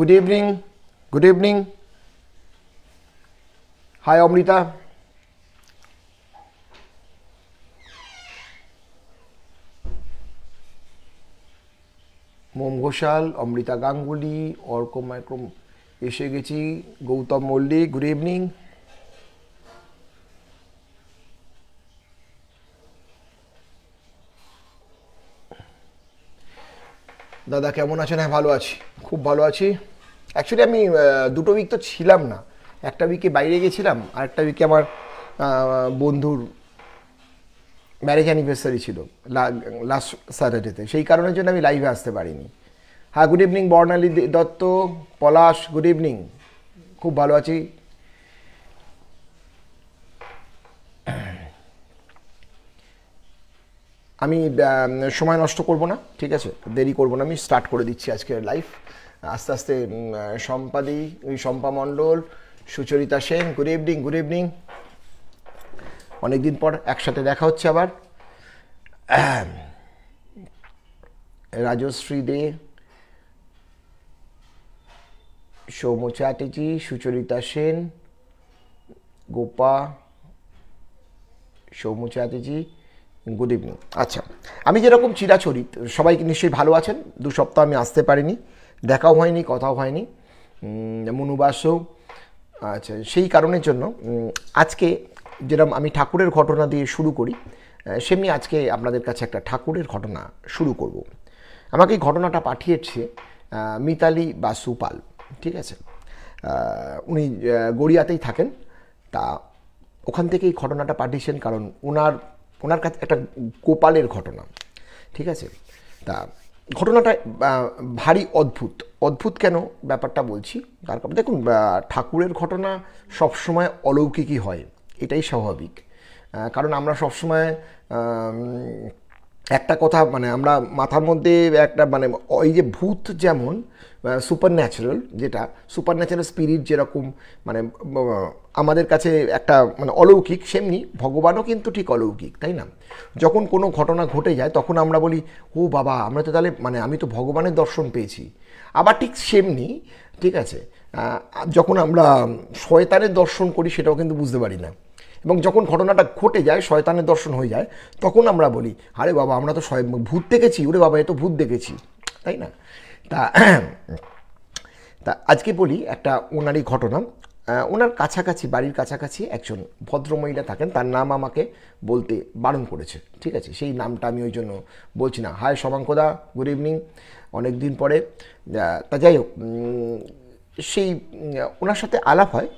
Good evening. Good evening. Hi, Amrita. মোম ঘোষাল, অমৃতা গাঙ্গুলি, অর্ক মাইক্রোম এসে গেছি, গৌতম মল্লিক। Good evening. দাদা কেমন আছেন? হ্যাঁ ভালো আছি, খুব ভালো আছি। অ্যাকচুয়ালি আমি দুটো উইক তো ছিলাম না, একটা উইকে বাইরে গেছিলাম আর একটা উইকে আমার বন্ধুর ম্যারেজ অ্যানিভার্সারি ছিল লাস্ট স্যাটারডেতে, সেই কারণের জন্য আমি লাইভে আসতে পারিনি। হ্যাঁ গুড ইভিনিং বর্ণালী দত্ত, পলাশ, গুড ইভিনিং। খুব ভালো আছি। আমি সময় নষ্ট করব না, ঠিক আছে, দেরি করব না, আমি স্টার্ট করে দিচ্ছি আজকের লাইভ আস্তে আস্তে। সম্পাদি, Shampa Mondal, Sucharita Sen, good evening. Good evening, অনেকদিন পর একসাথে দেখা হচ্ছে আবার। Rajashree Dey, Soumya Chatterjee, Sucharita Sen, Gopa, Soumya Chatterjee, good evening. আচ্ছা, আমি যেরকম চিরাচরিত, সবাই নিশ্চয়ই ভালো আছেন। 2 সপ্তাহ আমি আসতে পারিনি, দেখাও হয়নি, কথাও হয়নি, মনুবাসও। আচ্ছা, সেই কারণের জন্য আজকে যেরকম আমি ঠাকুরের ঘটনা দিয়ে শুরু করি, সেমনি আজকে আপনাদের কাছে একটা ঠাকুরের ঘটনা শুরু করব। আমাকে এই ঘটনাটা পাঠিয়েছে মিতালি বাসু পাল, ঠিক আছে। উনি গড়িয়াতেই থাকেন, তা ওখান থেকে এই ঘটনাটা পাঠিয়েছেন কারণ ওনার কাছে একটা গোপালের ঘটনা, ঠিক আছে। তা ঘটনাটা ভারী অদ্ভুত। অদ্ভুত কেন ব্যাপারটা বলছি, তার কারণ দেখুন, ঠাকুরের ঘটনা সবসময় অলৌকিকই হয়, এটাই স্বাভাবিক। কারণ আমরা সবসময় একটা কথা, মানে আমরা মাথার মধ্যে একটা, মানে ওই যে ভূত যেমন সুপার ন্যাচারাল, যেটা সুপার ন্যাচারাল স্পিরিট যেরকম মানে আমাদের কাছে একটা মানে অলৌকিক, সেমনি ভগবানও কিন্তু ঠিক অলৌকিক, তাই না? যখন কোনো ঘটনা ঘটে যায় তখন আমরা বলি, ও বাবা, আমরা তো তাহলে মানে আমি তো ভগবানের দর্শন পেয়েছি। আবার ঠিক সেমনি, ঠিক আছে, যখন আমরা শয়তানের দর্শন করি সেটাও কিন্তু বুঝতে পারি না। এবং যখন ঘটনাটা ঘটে যায়, শয়তানের দর্শন হয়ে যায়, তখন আমরা বলি, আরে বাবা, আমরা তো ভূত দেখেছি, ওরে বাবা, এ তো ভূত দেখেছি, তাই না? তা তা আজকে বলি একটা ওনারই ঘটনা। ওনার কাছাকাছি, বাড়ির কাছাকাছি একজন ভদ্রমহিলা থাকেন, তার নাম আমাকে বলতে বারণ করেছে, ঠিক আছে, সেই নামটা আমি ওই জন্য বলছি না। হাই শমাঙ্কদা, গুড ইভিনিং, অনেক দিন পরে। তা যাই হোক, সেই ওনার সাথে আলাপ হয়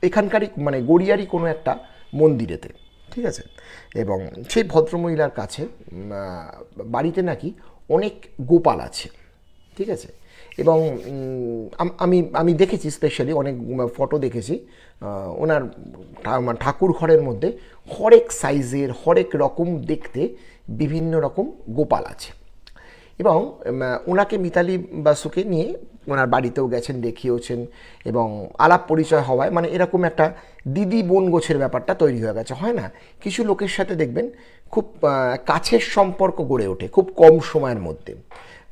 এখানকারই মানে গড়িয়ারই কোনো একটা মন্দিরেতে, ঠিক আছে। এবং সেই ভদ্রমহিলার কাছে বাড়িতে নাকি অনেক গোপাল আছে, ঠিক আছে। এবং আমি দেখেছি, স্পেশালি অনেক ফটো দেখেছি ওনার ঠাকুর ঘরের মধ্যে হরেক সাইজের, হরেক রকম দেখতে বিভিন্ন রকম গোপাল আছে। এবং ওনাকে মিতালি বাসুকে নিয়ে ওনার বাড়িতেও গেছেন, দেখিয়েওছেন, এবং আলাপ পরিচয় হওয়ায় মানে এরকম একটা দিদি বোন গোছের ব্যাপারটা তৈরি হয়ে গেছে। হয় না, কিছু লোকের সাথে দেখবেন খুব কাছের সম্পর্ক গড়ে ওঠে খুব কম সময়ের মধ্যে,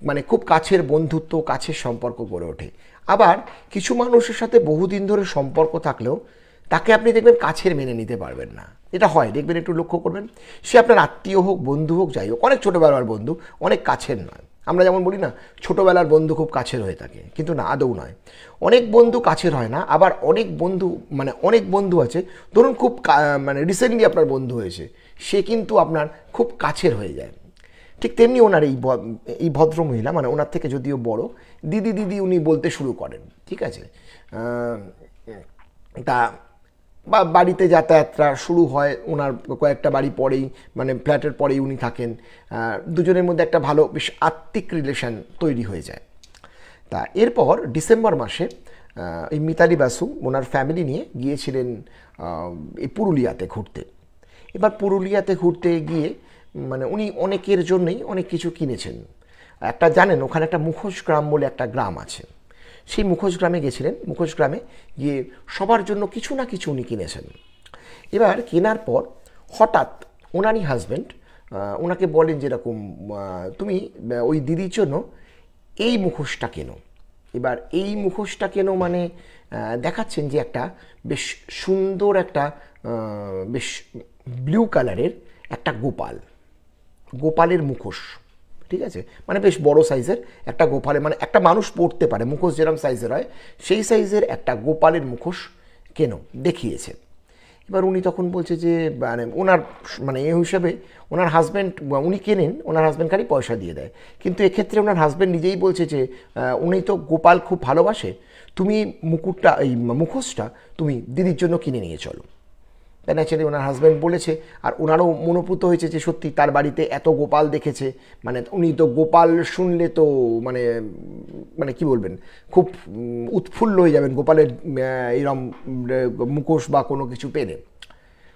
মানে খুব কাছের বন্ধুত্ব, কাছের সম্পর্ক গড়ে ওঠে। আবার কিছু মানুষের সাথে বহুদিন ধরে সম্পর্ক থাকলেও তাকে আপনি দেখবেন কাছের মেনে নিতে পারবেন না, এটা হয়, দেখবেন, একটু লক্ষ্য করবেন। সে আপনার আত্মীয় হোক, বন্ধু হোক, যাই হোক, অনেক ছোটোবেলার বন্ধু, অনেক কাছের নয়। আমরা যেমন বলি না, ছোটোবেলার বন্ধু খুব কাছের হয়ে থাকে, কিন্তু না, আদৌ নয়। অনেক বন্ধু কাছের হয় না, আবার অনেক বন্ধু, মানে অনেক বন্ধু আছে, ধরুন খুব মানে রিসেন্টলি আপনার বন্ধু হয়েছে, সে কিন্তু আপনার খুব কাছের হয়ে যায়। ঠিক তেমনি ওনার এই ভদ্রমহিলা, মানে ওনার থেকে যদিও বড়, দিদি দিদি উনি বলতে শুরু করেন, ঠিক আছে। তা বা বাড়িতে যাতায়াতটা শুরু হয় ওনার কয়েকটা বাড়ি পরেই, মানে ফ্ল্যাটের পরেই উনি থাকেন। দুজনের মধ্যে একটা ভালো বেশ আত্মিক রিলেশন তৈরি হয়ে যায়। তা এরপর ডিসেম্বর মাসে এই মিতালি বাসু ওনার ফ্যামিলি নিয়ে গিয়েছিলেন এই পুরুলিয়াতে ঘুরতে। এবার পুরুলিয়াতে ঘুরতে গিয়ে মানে উনি অনেকের জন্যই অনেক কিছু কিনেছেন। একটা জানেন, ওখানে একটা মুখোশ গ্রাম বলে একটা গ্রাম আছে, সেই মুখোশ গ্রামে গেছিলেন। মুখোশ গ্রামে গিয়ে সবার জন্য কিছু না কিছু উনি কিনেছেন। এবার কেনার পর হঠাৎ ওনারই হাজব্যান্ড ওনাকে বলেন যেরকম, তুমি ওই দিদির জন্য এই মুখোশটা কেনো। এবার এই মুখোশটা কেন মানে দেখাচ্ছেন যে একটা বেশ সুন্দর একটা বেশ ব্লু কালারের একটা গোপালের মুখোশ, ঠিক আছে, মানে বেশ বড় সাইজের একটা গোপালের, মানে একটা মানুষ পড়তে পারে মুখোশ যেরকম সাইজের হয় সেই সাইজের একটা গোপালের মুখোশ কেন দেখিয়েছে। এবার উনি তখন বলছে যে মানে ওনার মানে এ হিসাবে ওনার হাজব্যান্ড উনি কেনেন, ওনার হাজব্যান্ড খালি পয়সা দিয়ে দেয়, কিন্তু এক্ষেত্রে ওনার হাজব্যান্ড নিজেই বলছে যে উনি তো গোপাল খুব ভালোবাসে, তুমি এই মুখোশটা তুমি দিদির জন্য কিনে নিয়ে চলো। ন্যাচারালি ওনার হাজব্যান্ড বলেছে, আর ওনারও মনোপুত হয়েছে যে সত্যি তার বাড়িতে এত গোপাল দেখেছে, মানে উনি তো গোপাল শুনলে তো মানে মানে কি বলবেন, খুব উৎফুল্ল হয়ে যাবেন গোপালের এরম মুখোশ বা কোনো কিছু পেলে।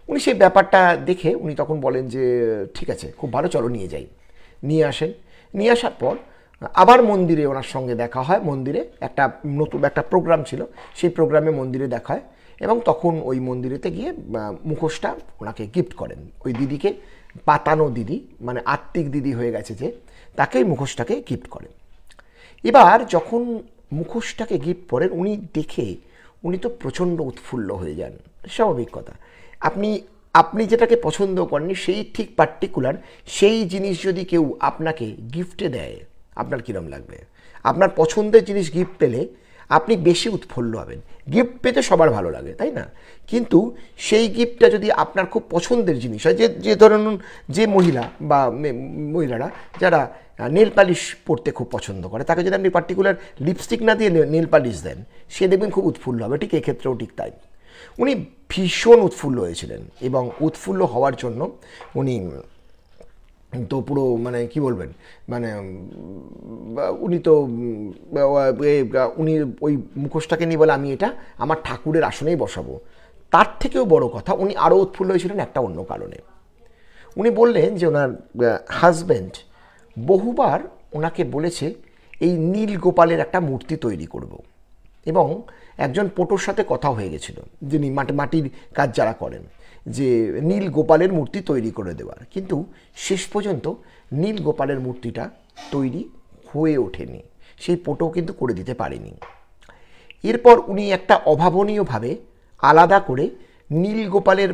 উনি সেই ব্যাপারটা দেখে উনি তখন বলেন যে ঠিক আছে, খুব ভালো, চলো নিয়ে যাই। নিয়ে আসেন, নিয়ে আসার পর আবার মন্দিরে ওনার সঙ্গে দেখা হয়। মন্দিরে একটা নতুন একটা প্রোগ্রাম ছিল, সেই প্রোগ্রামে মন্দিরে দেখা হয় এবং তখন ওই মন্দিরেতে গিয়ে মুখোশটা ওনাকে গিফট করেন। ওই দিদিকে, পাতানো দিদি মানে আত্মিক দিদি হয়ে গেছে যে, তাকেই মুখোশটাকে গিফট করেন। এবার যখন মুখোশটাকে গিফট করেন উনি দেখে উনি তো প্রচণ্ড উৎফুল্ল হয়ে যান, স্বাভাবিক কথা। আপনি যেটাকে পছন্দ করেন সেই ঠিক পার্টিকুলার সেই জিনিস যদি কেউ আপনাকে গিফটে দেয়, আপনার কীরকম লাগবে? আপনার পছন্দের জিনিস গিফট পেলে আপনি বেশি উৎফুল্ল হবেন। গিফট পেতে সবার ভালো লাগে, তাই না? কিন্তু সেই গিফটটা যদি আপনার খুব পছন্দের জিনিস হয়, যে ধরুন যে মহিলারা যারা নেল পালিশ পরতে খুব পছন্দ করে, তাকে যদি আপনি পার্টিকুলার লিপস্টিক না দিয়ে নেল পালিশ দেন, সে দেখবেন খুব উৎফুল্ল হবে। ঠিক এক্ষেত্রেও ঠিক তাই। উনি ভীষণ উৎফুল্ল হয়েছিলেন এবং উৎফুল্ল হওয়ার জন্য উনি তো পুরো মানে কি বলবেন, মানে উনি তো উনি ওই মুখোশটাকে নিয়ে বলে আমি এটা আমার ঠাকুরের আসনেই বসাবো। তার থেকেও বড় কথা, উনি আরও উৎফুল্ল হয়েছিলেন একটা অন্য কারণে। উনি বললেন যে ওনার হাজব্যান্ড বহুবার ওনাকে বলেছে এই নীল গোপালের একটা মূর্তি তৈরি করব, এবং একজন পটোর সাথে কথা হয়ে গেছিল যিনি মাটির কাজ যারা করেন, যে নীল গোপালের মূর্তি তৈরি করে দেওয়ার, কিন্তু শেষ পর্যন্ত নীল গোপালের মূর্তিটা তৈরি হয়ে ওঠেনি, সেই পটো কিন্তু করে দিতে পারেনি। এরপর উনি একটা অভাবনীয়ভাবে আলাদা করে নীল গোপালের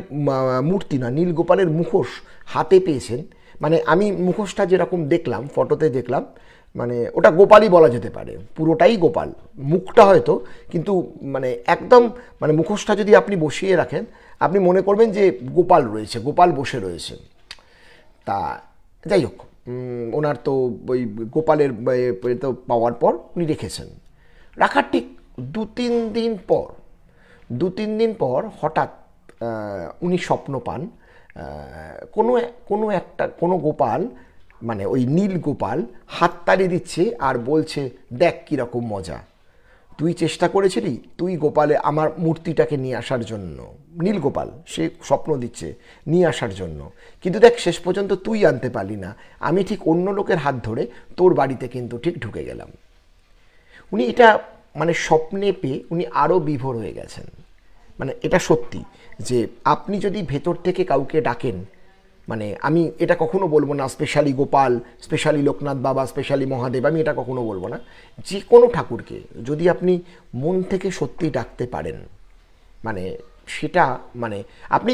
মূর্তি না, নীল গোপালের মুখোশ হাতে পেয়েছেন। মানে আমি মুখোশটা যেরকম দেখলাম, ফটোতে দেখলাম, মানে ওটা গোপালই বলা যেতে পারে, পুরোটাই গোপাল, মুখটা হয়তো, কিন্তু মানে একদম মানে মুখোশটা যদি আপনি বসিয়ে রাখেন আপনি মনে করবেন যে গোপাল রয়েছে, গোপাল বসে রয়েছে। তা যাই হোক, ওনার তো ওই গোপালের তো পাওয়ার পর উনি রেখেছেন। রাখার ঠিক দু তিন দিন পর হঠাৎ উনি স্বপ্ন পান কোনো গোপাল, মানে ওই নীল গোপাল হাততালি দিচ্ছে আর বলছে দেখ কীরকম মজা, তুই চেষ্টা করেছিলি, তুই গোপালে আমার মূর্তিটাকে নিয়ে আসার জন্য, নীল গোপাল সে স্বপ্ন দিচ্ছে নিয়ে আসার জন্য, কিন্তু দেখ শেষ পর্যন্ত তুই আনতে পারলি না, আমি ঠিক অন্য লোকের হাত ধরে তোর বাড়িতে কিন্তু ঠিক ঢুকে গেলাম। উনি এটা মানে স্বপ্নে পেয়ে উনি আরও বিভোর হয়ে গেছেন। মানে এটা সত্যি যে আপনি যদি ভেতর থেকে কাউকে ডাকেন, মানে আমি এটা কখনো বলবো না স্পেশালি গোপাল, স্পেশালি লোকনাথ বাবা, স্পেশালি মহাদেব, আমি এটা কখনো বলবো না, যে কোনো ঠাকুরকে যদি আপনি মন থেকে সত্যি ডাকতে পারেন, মানে সেটা মানে আপনি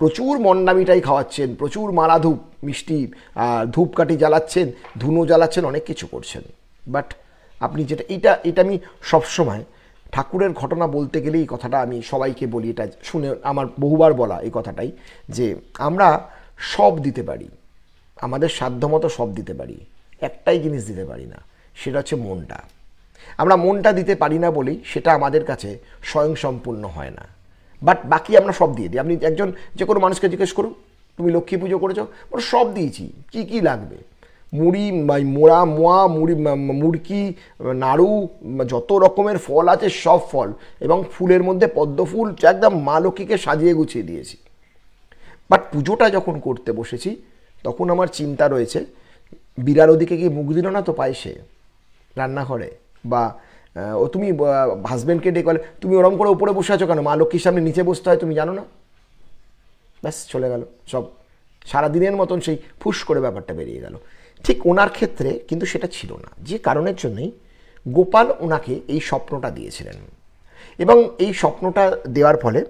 প্রচুর মন্ডামিটাই খাওয়াচ্ছেন, প্রচুর মালা ধূপ মিষ্টি ধূপকাঠি জ্বালাচ্ছেন, ধুনো জ্বালাচ্ছেন, অনেক কিছু করছেন, বাট আপনি যেটা এটা আমি সবসময় ঠাকুরের ঘটনা বলতে গেলে এই কথাটা আমি সবাইকে বলি, এটা শুনে আমার বহুবার বলা এই কথাটাই, যে আমরা সব দিতে পারি, আমাদের সাধ্যমতো সব দিতে পারি, একটাই জিনিস দিতে পারি না, সেটা হচ্ছে মনটা। আমরা মনটা দিতে পারি না বলেই সেটা আমাদের কাছে স্বয়ংসম্পূর্ণ হয় না, বাট বাকি আমরা সব দিয়ে দিই। আপনি যে কোনো মানুষকে জিজ্ঞেস করুন তুমি লক্ষ্মী পুজো করেছো, ওরা সব দিয়েছি, কি কি লাগবে, মুড়ি, মুড়কি, নাড়ু, যত রকমের ফল আছে সব ফল, এবং ফুলের মধ্যে পদ্ম ফুল একদম মা লক্ষ্মীকে সাজিয়ে গুছিয়ে দিয়েছি। বাট পুজোটা যখন করতে বসেছি তখন আমার চিন্তা রয়েছে, বিড়াল ওদিকে গিয়ে মুখ দিল না তো পায় সে রান্নাঘরে, বা তুমি হাজব্যান্ডকে ডেকে বলে তুমি ওরম করে উপরে বসে আছো কেন, মা লক্ষ্মীর সামনে নিচে বসতে হয় তুমি জানো না, ব্যাস চলে গেল সব, সারাদিনের মতন সেই ফুস করে ব্যাপারটা বেরিয়ে গেল। ঠিক ওনার ক্ষেত্রে কিন্তু সেটা ছিল না, যে কারণের জন্যই গোপাল ওনাকে এই স্বপ্নটা দিয়েছিলেন এবং এই স্বপ্নটা দেওয়ার ফলে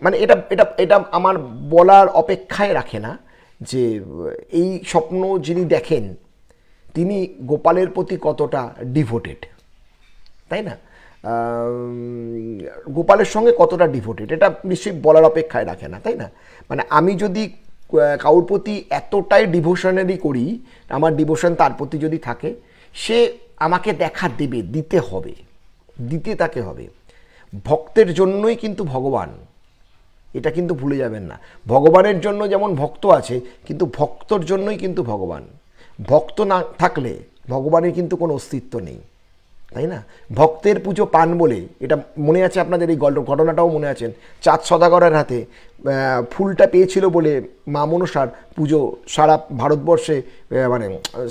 মানে এটা এটা এটা আমার বলার অপেক্ষায় রাখে না যে এই স্বপ্ন যিনি দেখেন তিনি গোপালের প্রতি কতটা ডিভোটেড, তাই না? গোপালের সঙ্গে কতটা ডিভোটেড এটা নিশ্চয়ই বলার অপেক্ষায় রাখে না, তাই না? মানে আমি যদি কারোর প্রতি এতটাই ডিভোশনারি করি, আমার ডিভোশন তার প্রতি যদি থাকে, সে আমাকে দেখা দেবে, দিতে হবে, দিতে তাকে হবে। ভক্তের জন্যই কিন্তু ভগবান, এটা কিন্তু ভুলে যাবেন না। ভগবানের জন্য যেমন ভক্ত আছে, কিন্তু ভক্তর জন্যই কিন্তু ভগবান। ভক্ত না থাকলে ভগবানের কিন্তু কোনো অস্তিত্ব নেই, তাই না? ভক্তের পুজো পান বলে, এটা মনে আছে আপনাদের, এই ঘটনাটাও মনে আছেন, চাঁদ সদাগরের হাতে ফুলটা পেয়েছিল বলে মা মনসার পুজো সারা ভারতবর্ষে, মানে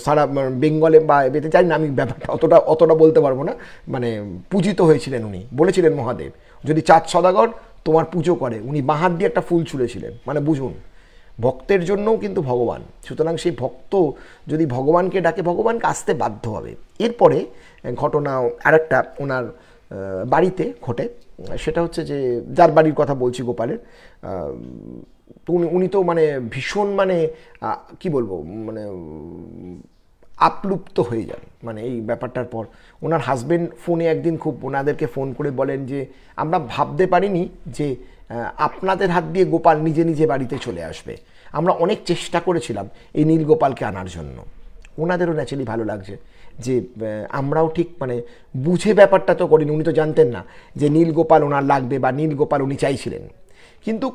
সারা বেঙ্গলে বা এতে জানি না, আমি ব্যাপারটা অতটা বলতে পারবো না, মানে পূজিত হয়েছিলেন উনি। বলেছিলেন মহাদেব যদি চাঁদ সদাগর তোমার পুজো করে, উনি বাঁ হাত দিয়ে একটা ফুল ছুঁড়েছিলেন। মানে বুঝুন, ভক্তের জন্যও কিন্তু ভগবান। সুতরাং সেই ভক্ত যদি ভগবানকে ডাকে, ভগবানকে আসতে বাধ্য হবে। এরপরে ঘটনা আরেকটা ওনার বাড়িতে ঘটে, সেটা হচ্ছে যে যার বাড়ির কথা বলছি গোপালের, তো উনি তো মানে ভীষণ মানে কি বলবো, মানে আপ্লুপ্ত হয়ে যান মানে এই ব্যাপারটার পর। ওনার হাজব্যান্ড ফোনে একদিন খুব ওনাদেরকে ফোন করে বলেন যে আমরা ভাবতে পারিনি যে আপনাদের হাত দিয়ে গোপাল নিজে নিজে বাড়িতে চলে আসবে। আমরা অনেক চেষ্টা করেছিলাম এই নীল গোপালকে আনার জন্য। ওনাদেরও ন্যাচারালি ভালো লাগছে যে আমরাও ঠিক মানে বুঝে ব্যাপারটা তো করিনি। উনি তো জানতেন না যে নীল গোপাল ওনার লাগবে বা নীল গোপাল উনি চাইছিলেন, কিন্তু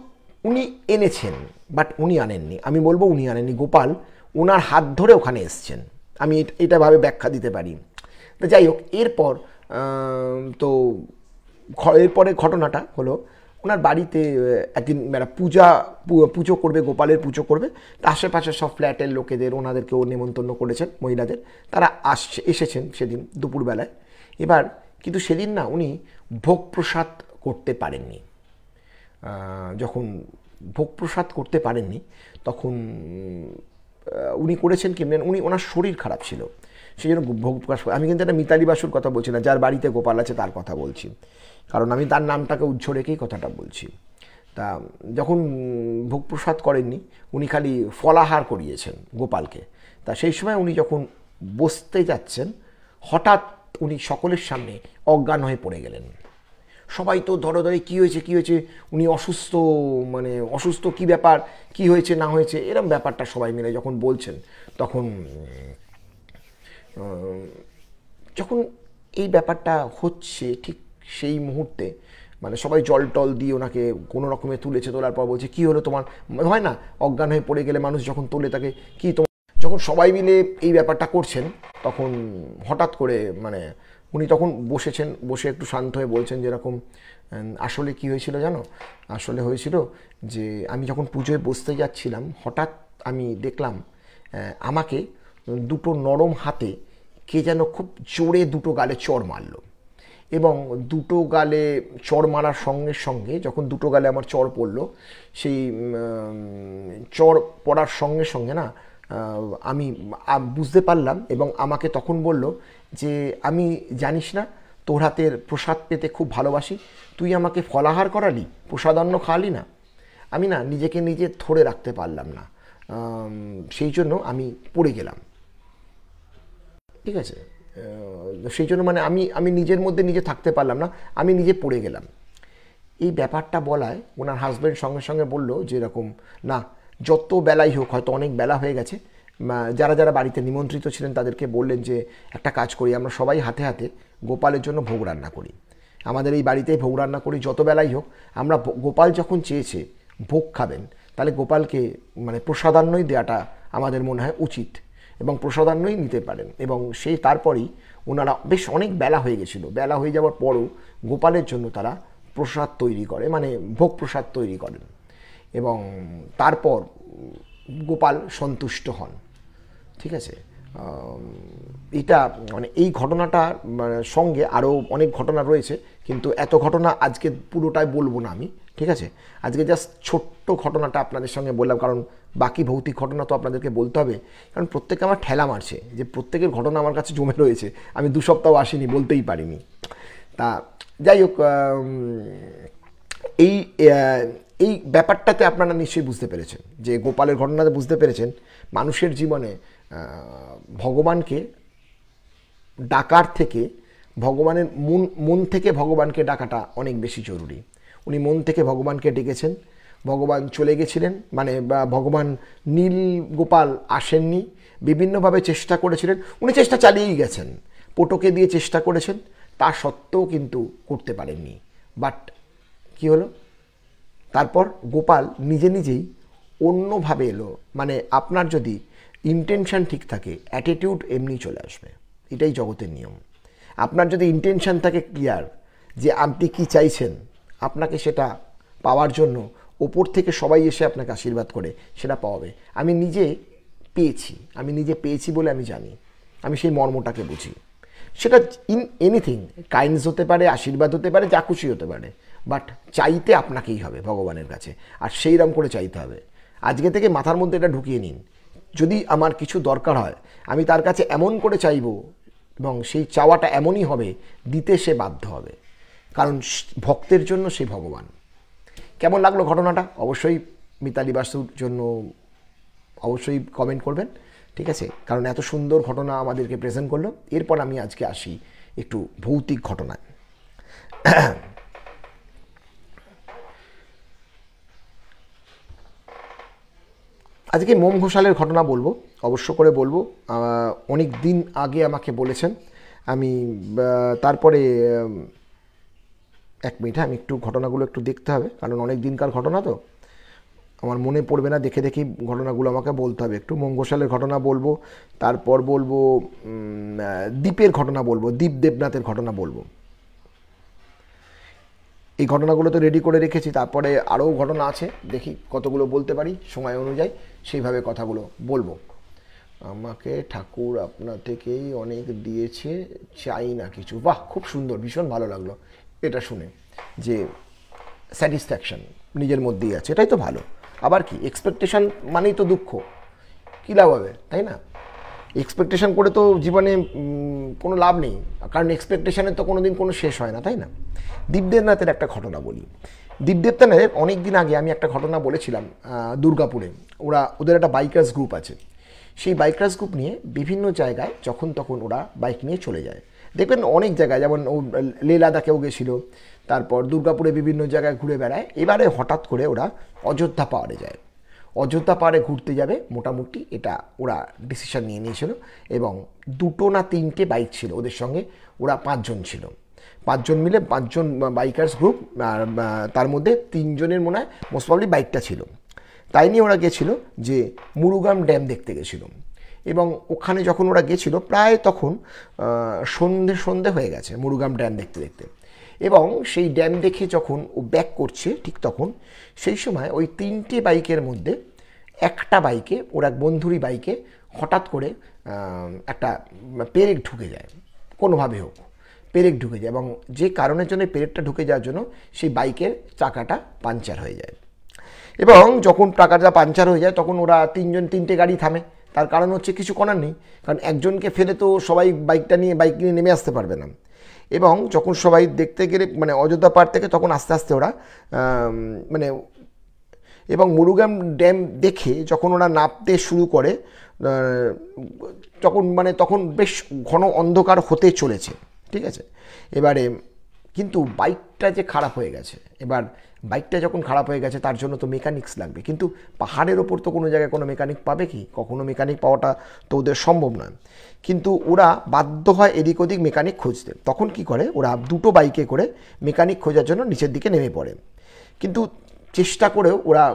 উনি এনেছেন, বাট উনি আনেননি। আমি বলবো উনি আনেননি, গোপাল ওনার হাত ধরে ওখানে এসছেন। আমি এটা ভাবে ব্যাখ্যা দিতে পারি। তো যাই হোক, তো এরপরে ঘটনাটা হলো ওনার বাড়িতে একদিন পুজো করবে, গোপালের পুজো করবে। তা আশেপাশে সব ফ্ল্যাটের লোকেদের ওনাদেরকেও নেমন্তন্ন করেছেন, মহিলাদের, তারা এসেছেন সেদিন দুপুরবেলায়। এবার কিন্তু সেদিন না উনি ভোগ প্রসাদ করতে পারেননি। যখন ভোগ প্রসাদ করতে পারেননি তখন উনি করেছেন কি, উনি ওনার শরীর খারাপ ছিল, সেই জন্য ভোগ প্রকাশ। আমি কিন্তু একটা মিতালি বাসুর কথা বলছি না, যার বাড়িতে গোপাল আছে তার কথা বলছি, কারণ আমি তার নামটাকে উজ্জ্ব রেখেই কথাটা বলছি। তা যখন ভোগ প্রসাদ করেননি, উনি খালি ফলাহার করিয়েছেন গোপালকে। তা সেই সময় উনি যখন বসতে যাচ্ছেন, হঠাৎ উনি সকলের সামনে অজ্ঞান হয়ে পড়ে গেলেন। সবাই তো ধরে কী হয়েছে কী হয়েছে, উনি অসুস্থ, মানে অসুস্থ, কী ব্যাপার, কী হয়েছে না হয়েছে, এরম ব্যাপারটা সবাই মিলে যখন বলছেন, তখন যখন এই ব্যাপারটা হচ্ছে ঠিক সেই মুহূর্তে মানে সবাই জল টল দিয়ে ওনাকে কোনো রকমে তুলেছে। তোলার পর বলছে, কী হলো তোমার? হয় না অজ্ঞান হয়ে পড়ে গেলে মানুষ যখন তোলে তাকে, কি তোমার? যখন সবাই মিলে এই ব্যাপারটা করছেন, তখন হঠাৎ করে মানে উনি তখন বসেছেন, বসে একটু শান্ত হয়ে বলছেন যেরকম, আসলে কি হয়েছিল জানো, আসলে হয়েছিল যে আমি যখন পুজোয় বসতে যাচ্ছিলাম, হঠাৎ আমি দেখলাম আমাকে দুটো নরম হাতে কে যেন খুব জোরে দুটো গালে চড় মারলো, এবং দুটো গালে চড় মারার সঙ্গে সঙ্গে যখন দুটো গালে আমার চড় পড়লো, সেই চড় পড়ার সঙ্গে সঙ্গে না আমি বুঝতে পারলাম, এবং আমাকে তখন বলল যে আমি জানিস না তোর হাতের প্রসাদ পেতে খুব ভালোবাসি, তুই আমাকে ফলাহার করালি, প্রসাদান্ন খাওয়ালি না। আমি না নিজেকে নিজে ধরে রাখতে পারলাম না, সেই জন্য আমি পড়ে গেলাম, ঠিক আছে? সেই জন্য মানে আমি নিজের মধ্যে নিজে থাকতে পারলাম না, আমি নিজে পড়ে গেলাম। এই ব্যাপারটা বলায় ওনার হাজব্যান্ড সঙ্গে সঙ্গে বলল যে এরকম না, যত বেলাই হোক, হয়তো অনেক বেলা হয়ে গেছে, যারা যারা বাড়িতে নিমন্ত্রিত ছিলেন তাদেরকে বললেন যে একটা কাজ করি, আমরা সবাই হাতে হাতে গোপালের জন্য ভোগ রান্না করি, আমাদের এই বাড়িতেই ভোগ রান্না করি, যত বেলাই হোক আমরা, গোপাল যখন চেয়েছে ভোগ খাবেন, তাহলে গোপালকে মানে প্রসাদান্নই দেওয়াটা আমাদের মনে হয় উচিত, এবং প্রসাদান্নই নিতে পারেন। এবং সেই তারপরেই ওনারা, বেশ অনেক বেলা হয়ে গেছিলো, বেলা হয়ে যাওয়ার পরও গোপালের জন্য তারা প্রসাদ তৈরি করে, মানে ভোগ প্রসাদ তৈরি করেন, এবং তারপর গোপাল সন্তুষ্ট হন, ঠিক আছে? এটা মানে এই ঘটনাটার সঙ্গে আরও অনেক ঘটনা রয়েছে, কিন্তু এত ঘটনা আজকে পুরোটাই বলবো না আমি, ঠিক আছে? আজকে জাস্ট ছোট্ট ঘটনাটা আপনাদের সঙ্গে বললাম, কারণ বাকি ভৌতিক ঘটনা তো আপনাদেরকে বলতে হবে, কারণ প্রত্যেকে আমার ঠেলা মারছে যে প্রত্যেকের ঘটনা আমার কাছে জমে রয়েছে, আমি 2 সপ্তাহ আসিনি, বলতেই পারিনি। তা যাই হোক, এই এই ব্যাপারটাতে আপনারা নিশ্চয়ই বুঝতে পেরেছেন যে গোপালের ঘটনাতে বুঝতে পেরেছেন মানুষের জীবনে ভগবানকে ডাকার থেকে ভগবানের মন থেকে ভগবানকে ডাকাটা অনেক বেশি জরুরি। উনি মন থেকে ভগবানকে ডেকেছেন, ভগবান চলে গেছিলেন, মানে ভগবান নীল গোপাল আসেননি, বিভিন্নভাবে চেষ্টা করেছিলেন, উনি চেষ্টা চালিয়েই গেছেন, পটোকে দিয়ে চেষ্টা করেছেন, তা সত্ত্বেও কিন্তু করতে পারেননি। বাট কি হলো, তারপর গোপাল নিজে নিজেই অন্যভাবে এলো। মানে আপনার যদি ইন্টেনশন ঠিক থাকে, অ্যাটিটিউড এমনি চলে আসবে, এটাই জগতের নিয়ম। আপনার যদি ইন্টেনশন থাকে ক্লিয়ার যে আপনি কি চাইছেন, আপনাকে সেটা পাওয়ার জন্য ওপর থেকে সবাই এসে আপনাকে আশীর্বাদ করে সেটা পাওয়াবে। আমি নিজে পেয়েছি বলে আমি জানি, আমি সেই মর্মটাকে বুঝি। সেটা ইন এনিথিং, কাইন্ডস হতে পারে, আশীর্বাদ হতে পারে, যা খুশি হতে পারে, বাট চাইতে আপনাকেই হবে ভগবানের কাছে, আর সেইরকম করে চাইতে হবে। আজকে থেকে মাথার মধ্যে এটা ঢুকিয়ে নিন, যদি আমার কিছু দরকার হয় আমি তার কাছে এমন করে চাইব, এবং সেই চাওয়াটা এমনই হবে, দিতে সে বাধ্য হবে, কারণ ভক্তের জন্য সে ভগবান। কেমন লাগলো ঘটনাটা অবশ্যই মিতালি বাসুর জন্য অবশ্যই কমেন্ট করবেন, ঠিক আছে? কারণ এত সুন্দর ঘটনা আমাদেরকে প্রেজেন্ট করলো। এরপর আমি আজকে আসি একটু ভৌতিক ঘটনায়। আজকে মোম ঘোষালের ঘটনা বলবো, অবশ্য করে বলবো। অনেক দিন আগে আমাকে বলেছেন, আমি তারপরে 1 মিনিট, আমি একটু ঘটনাগুলো একটু দেখতে হবে, কারণ অনেক দিনকার ঘটনা তো আমার মনে পড়বে না, দেখে দেখি ঘটনাগুলো আমাকে বলতে হবে। একটু মোম ঘোষালের ঘটনা বলবো, তারপর বলবো দ্বীপের ঘটনা বলবো, দ্বীপ দেবনাথের ঘটনা বলবো। এই ঘটনাগুলো তো রেডি করে রেখেছি, তারপরে আরও ঘটনা আছে, দেখি কতগুলো বলতে পারি, সময় অনুযায়ী সেইভাবে কথাগুলো বলবো। আমাকে ঠাকুর আপনা থেকেই অনেক দিয়েছে, চাই না কিছু। বাহ, খুব সুন্দর, ভীষণ ভালো লাগলো এটা শুনে, যে স্যাটিসফ্যাকশন নিজের মধ্যেই আছে, এটাই তো ভালো। আবার কি, এক্সপেকটেশন মানেই তো দুঃখ, কী লাভ হবে, তাই না? এক্সপেকটেশন করে তো জীবনে কোনো লাভ নেই, কারণ এক্সপেকটেশনের তো কোনো দিন কোনো শেষ হয় না, তাই না? দীপদেবনাথের একটা ঘটনা বলি। দীপদেবনাথের অনেক দিন আগে আমি একটা ঘটনা বলেছিলাম, দুর্গাপুরে ওদের একটা বাইকার্স গ্রুপ আছে। সেই বাইকার্স গ্রুপ নিয়ে বিভিন্ন জায়গায় যখন তখন ওরা বাইক নিয়ে চলে যায়। দেখবেন অনেক জায়গায়, যেমন ও লে লাদাখেও গেছিলো, তারপর দুর্গাপুরে বিভিন্ন জায়গায় ঘুরে বেড়ায়। এবারে হঠাৎ করে ওরা অযোধ্যা পাহাড়ে যায়, অযোধ্যা পাহাড়ে ঘুরতে যাবে মোটামুটি, এটা ওরা ডিসিশন নিয়ে নিয়েছিল। এবং 2 না 3টে বাইক ছিল ওদের সঙ্গে, ওরা 5 জন ছিল, 5 জন মিলে 5 জন বাইকার্স গ্রুপ, আর তার মধ্যে 3 জনের মনে হয় মোস্ট প্রবলি বাইকটা ছিল। তাই নিয়ে ওরা গেছিল যে মুরুগাম ড্যাম দেখতে গেছিল। এবং ওখানে যখন ওরা গেছিল প্রায় তখন সন্ধে হয়ে গেছে মুরুগাম ড্যাম দেখতে দেখতে। এবং সেই ড্যাম দেখে যখন ও ব্যাক করছে ঠিক তখন, সেই সময় ওই 3টে বাইকের মধ্যে একটা বাইকে, ওর এক বন্ধুরই বাইকে হঠাৎ করে একটা পেরেক ঢুকে যায়, কোনোভাবে হোক পেরেক ঢুকে যায়। এবং যে কারণের জন্য পেরেকটা ঢুকে যাওয়ার জন্য সেই বাইকের চাকাটা পাঞ্চার হয়ে যায়। এবং যখন চাকাটা পাঞ্চার হয়ে যায় তখন ওরা 3 জন 3টে গাড়ি থামে। তার কারণ হচ্ছে কিছু করার নেই, কারণ একজনকে ফেলে তো সবাই বাইক নিয়ে নেমে আসতে পারবে না। এবং যখন সবাই দেখতে গেলে মানে অযোধ্যা পাহাড় থেকে, তখন আস্তে আস্তে ওরা মানে, এবং মুরুগাম ড্যাম দেখে যখন ওরা নামতে শুরু করে, তখন বেশ ঘন অন্ধকার হতে চলেছে, ঠিক আছে? এবারে কিন্তু বাইকটা যে খারাপ হয়ে গেছে, এবার বাইকটা যখন খারাপ হয়ে গেছে তার জন্য তো মেকানিক্স লাগবে, কিন্তু পাহাড়ের ওপর তো কোনো জায়গায় কোনো মেকানিক পাবে কি? কখনো মেকানিক পাওয়াটা তো ওদের সম্ভব নয়। কিন্তু ওরা বাধ্য হয় এদিক ওদিক মেকানিক খুঁজতে। তখন কি করে, ওরা 2টো বাইকে করে মেকানিক খোঁজার জন্য নিচের দিকে নেমে পড়ে। কিন্তু চেষ্টা করেও ওরা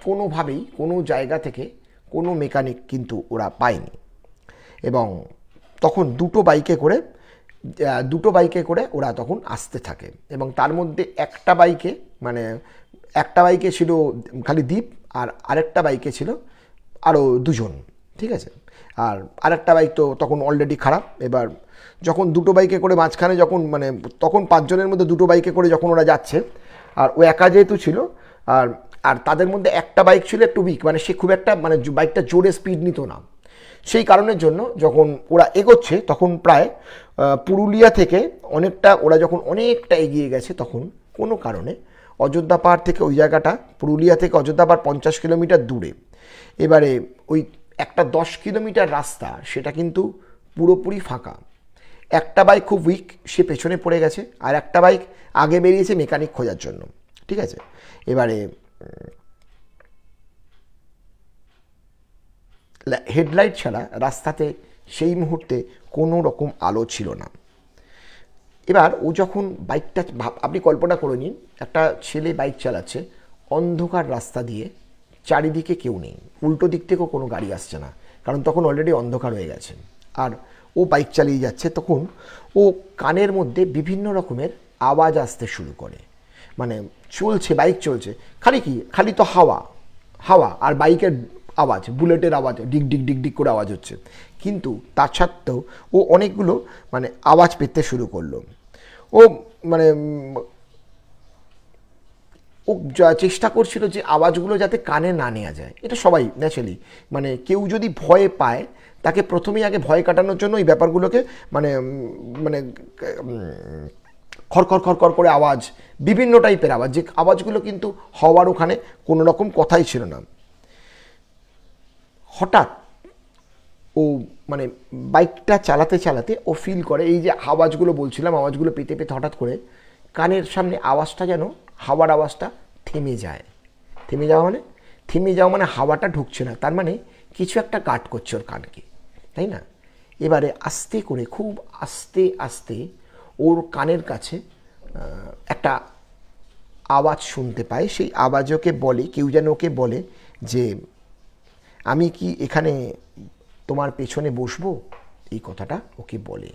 কোনোভাবেই কোনো জায়গা থেকে কোনো মেকানিক কিন্তু ওরা পায়নি। এবং তখন 2টো বাইকে করে ওরা তখন আসতে থাকে। এবং তার মধ্যে একটা বাইকে ছিল খালি দ্বীপ, আর আরেকটা বাইকে ছিল আরও 2 জন, ঠিক আছে? আর আরেকটা বাইক তো তখন অলরেডি খারাপ। এবার যখন 2টো বাইকে করে মাঝখানে তখন 5 জনের মধ্যে 2টো বাইকে করে যখন ওরা যাচ্ছে, আর ও একা যেহেতু ছিল, আর আর তাদের মধ্যে একটা বাইক ছিল একটু উইক, মানে সে খুব একটা মানে বাইকটা জোরে স্পিড নিত না। সেই কারণের জন্য যখন ওরা এগোচ্ছে তখন প্রায় পুরুলিয়া থেকে অনেকটা, ওরা যখন অনেকটা এগিয়ে গেছে তখন কোনো কারণে অযোধ্যা পাহাড় থেকে ওই জায়গাটা, পুরুলিয়া থেকে অযোধ্যা পাহাড় 50 কিলোমিটার দূরে, এবারে ওই একটা 10 কিলোমিটার রাস্তা সেটা কিন্তু পুরোপুরি ফাঁকা। একটা বাইক খুব উইক, সে পেছনে পড়ে গেছে, আর একটা বাইক আগে বেরিয়েছে মেকানিক খোঁজার জন্য, ঠিক আছে। এবারে হেডলাইট ছাড়া রাস্তাতে সেই মুহূর্তে কোনো রকম আলো ছিল না। এবার ও যখন বাইকটা, আপনি কল্পনা করে নিন একটা ছেলে বাইক চালাচ্ছে অন্ধকার রাস্তা দিয়ে, চারিদিকে কেউ নেই, উল্টো দিক থেকেও কোনো গাড়ি আসছে না, কারণ তখন অলরেডি অন্ধকার হয়ে গেছে। আর ও বাইক চালিয়ে যাচ্ছে, তখন ও কানের মধ্যে বিভিন্ন রকমের আওয়াজ আসতে শুরু করে। মানে চলছে, বাইক চলছে, খালি তো হাওয়া হাওয়া আর বাইকের আওয়াজ, বুলেটের আওয়াজ, ডিগ ডিগ ডিগ ডিগ করে আওয়াজ হচ্ছে। কিন্তু তার সত্ত্বেও ও অনেকগুলো মানে আওয়াজ পেতে শুরু করলো। ও মানে ও চেষ্টা করছিল যে আওয়াজগুলো যাতে কানে না নেওয়া যায়। এটা সবাই ন্যাচারালি, মানে কেউ যদি ভয় পায় তাকে প্রথমেই আগে ভয় কাটানোর জন্য এই ব্যাপারগুলোকে মানে মানে খড়খড় খড়খড় করে আওয়াজ, বিভিন্ন টাইপের আওয়াজ, যে আওয়াজগুলো কিন্তু হওয়ার ওখানে কোনো রকম কথাই ছিল না। হঠাৎ ও মানে বাইকটা চালাতে চালাতে ও ফিল করে এই যে আওয়াজগুলো বলছিলাম, আওয়াজগুলো পেতে পেতে হঠাৎ করে কানের সামনে আওয়াজটা যেন, হাওয়ার আওয়াজটা থেমে যায়। থেমে যাওয়া মানে হাওয়াটা ঢুকছে না, তার মানে কিছু একটা কাট করছে ওর কানকে, তাই না। এবারে আস্তে করে, খুব আস্তে আস্তে ওর কানের কাছে একটা আওয়াজ শুনতে পায়। সেই আওয়াজ ওকে বলে, কেউ যেন ওকে বলে যে আমি কি এখানে তোমার পেছনে বসবো, এই কথাটা ওকে বলে।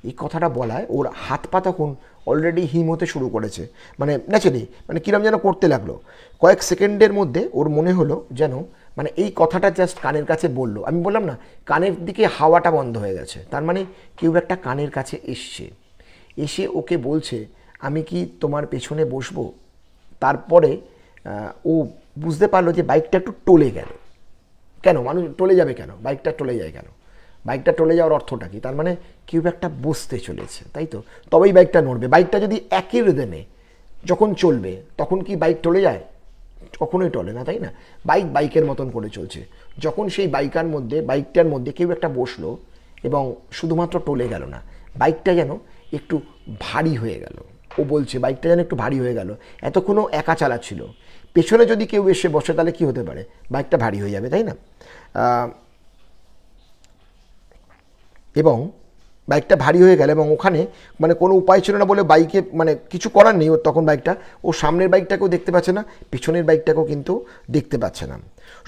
এই কথাটা বলায় ওর হাত পা তখন অলরেডি হিম হতে শুরু করেছে, মানে ন্যাচারালি মানে কিরম যেন করতে লাগলো। কয়েক সেকেন্ডের মধ্যে ওর মনে হলো যেন মানে এই কথাটা জাস্ট কানের কাছে বললো। আমি বললাম না, কানের দিকে হাওয়াটা বন্ধ হয়ে গেছে, তার মানে কেউ একটা কানের কাছে এসে ওকে বলছে আমি কি তোমার পেছনে বসবো। তারপরে ও বুঝতে পারলো যে বাইকটা একটু টলে গেল। কেন মানুষ টলে যাবে, কেন বাইকটা টলে যায় কেন, বাইকটা টলে যাওয়ার অর্থটা কি, তার মানে কেউ একটা বসতে চলেছে, তাই তো, তবেই বাইকটা নড়বে। বাইকটা যদি একই রিদমে যখন চলবে তখন কি বাইক টলে যায়, কখনোই টলে না, তাই না। বাইকের মতন করে চলছে, যখন সেই বাইকটার মধ্যে কেউ একটা বসলো এবং শুধুমাত্র টলে গেল না, বাইকটা যেন একটু ভারী হয়ে গেল। ও বলছে বাইকটা যেন একটু ভারী হয়ে গেল, এতক্ষণও একা চালাচ্ছিল, পেছনে যদি কেউ এসে বসে তাহলে কি হতে পারে, বাইকটা ভারী হয়ে যাবে, তাই না। এবং বাইকটা ভারী হয়ে গেল এবং ওখানে মানে কোনো উপায় ছিল না বলে বাইকে মানে কিছু করার নেই ওর তখন। বাইকটা, ও সামনের বাইকটাকেও দেখতে পাচ্ছে না, পিছনের বাইকটাকেও কিন্তু দেখতে পাচ্ছে না,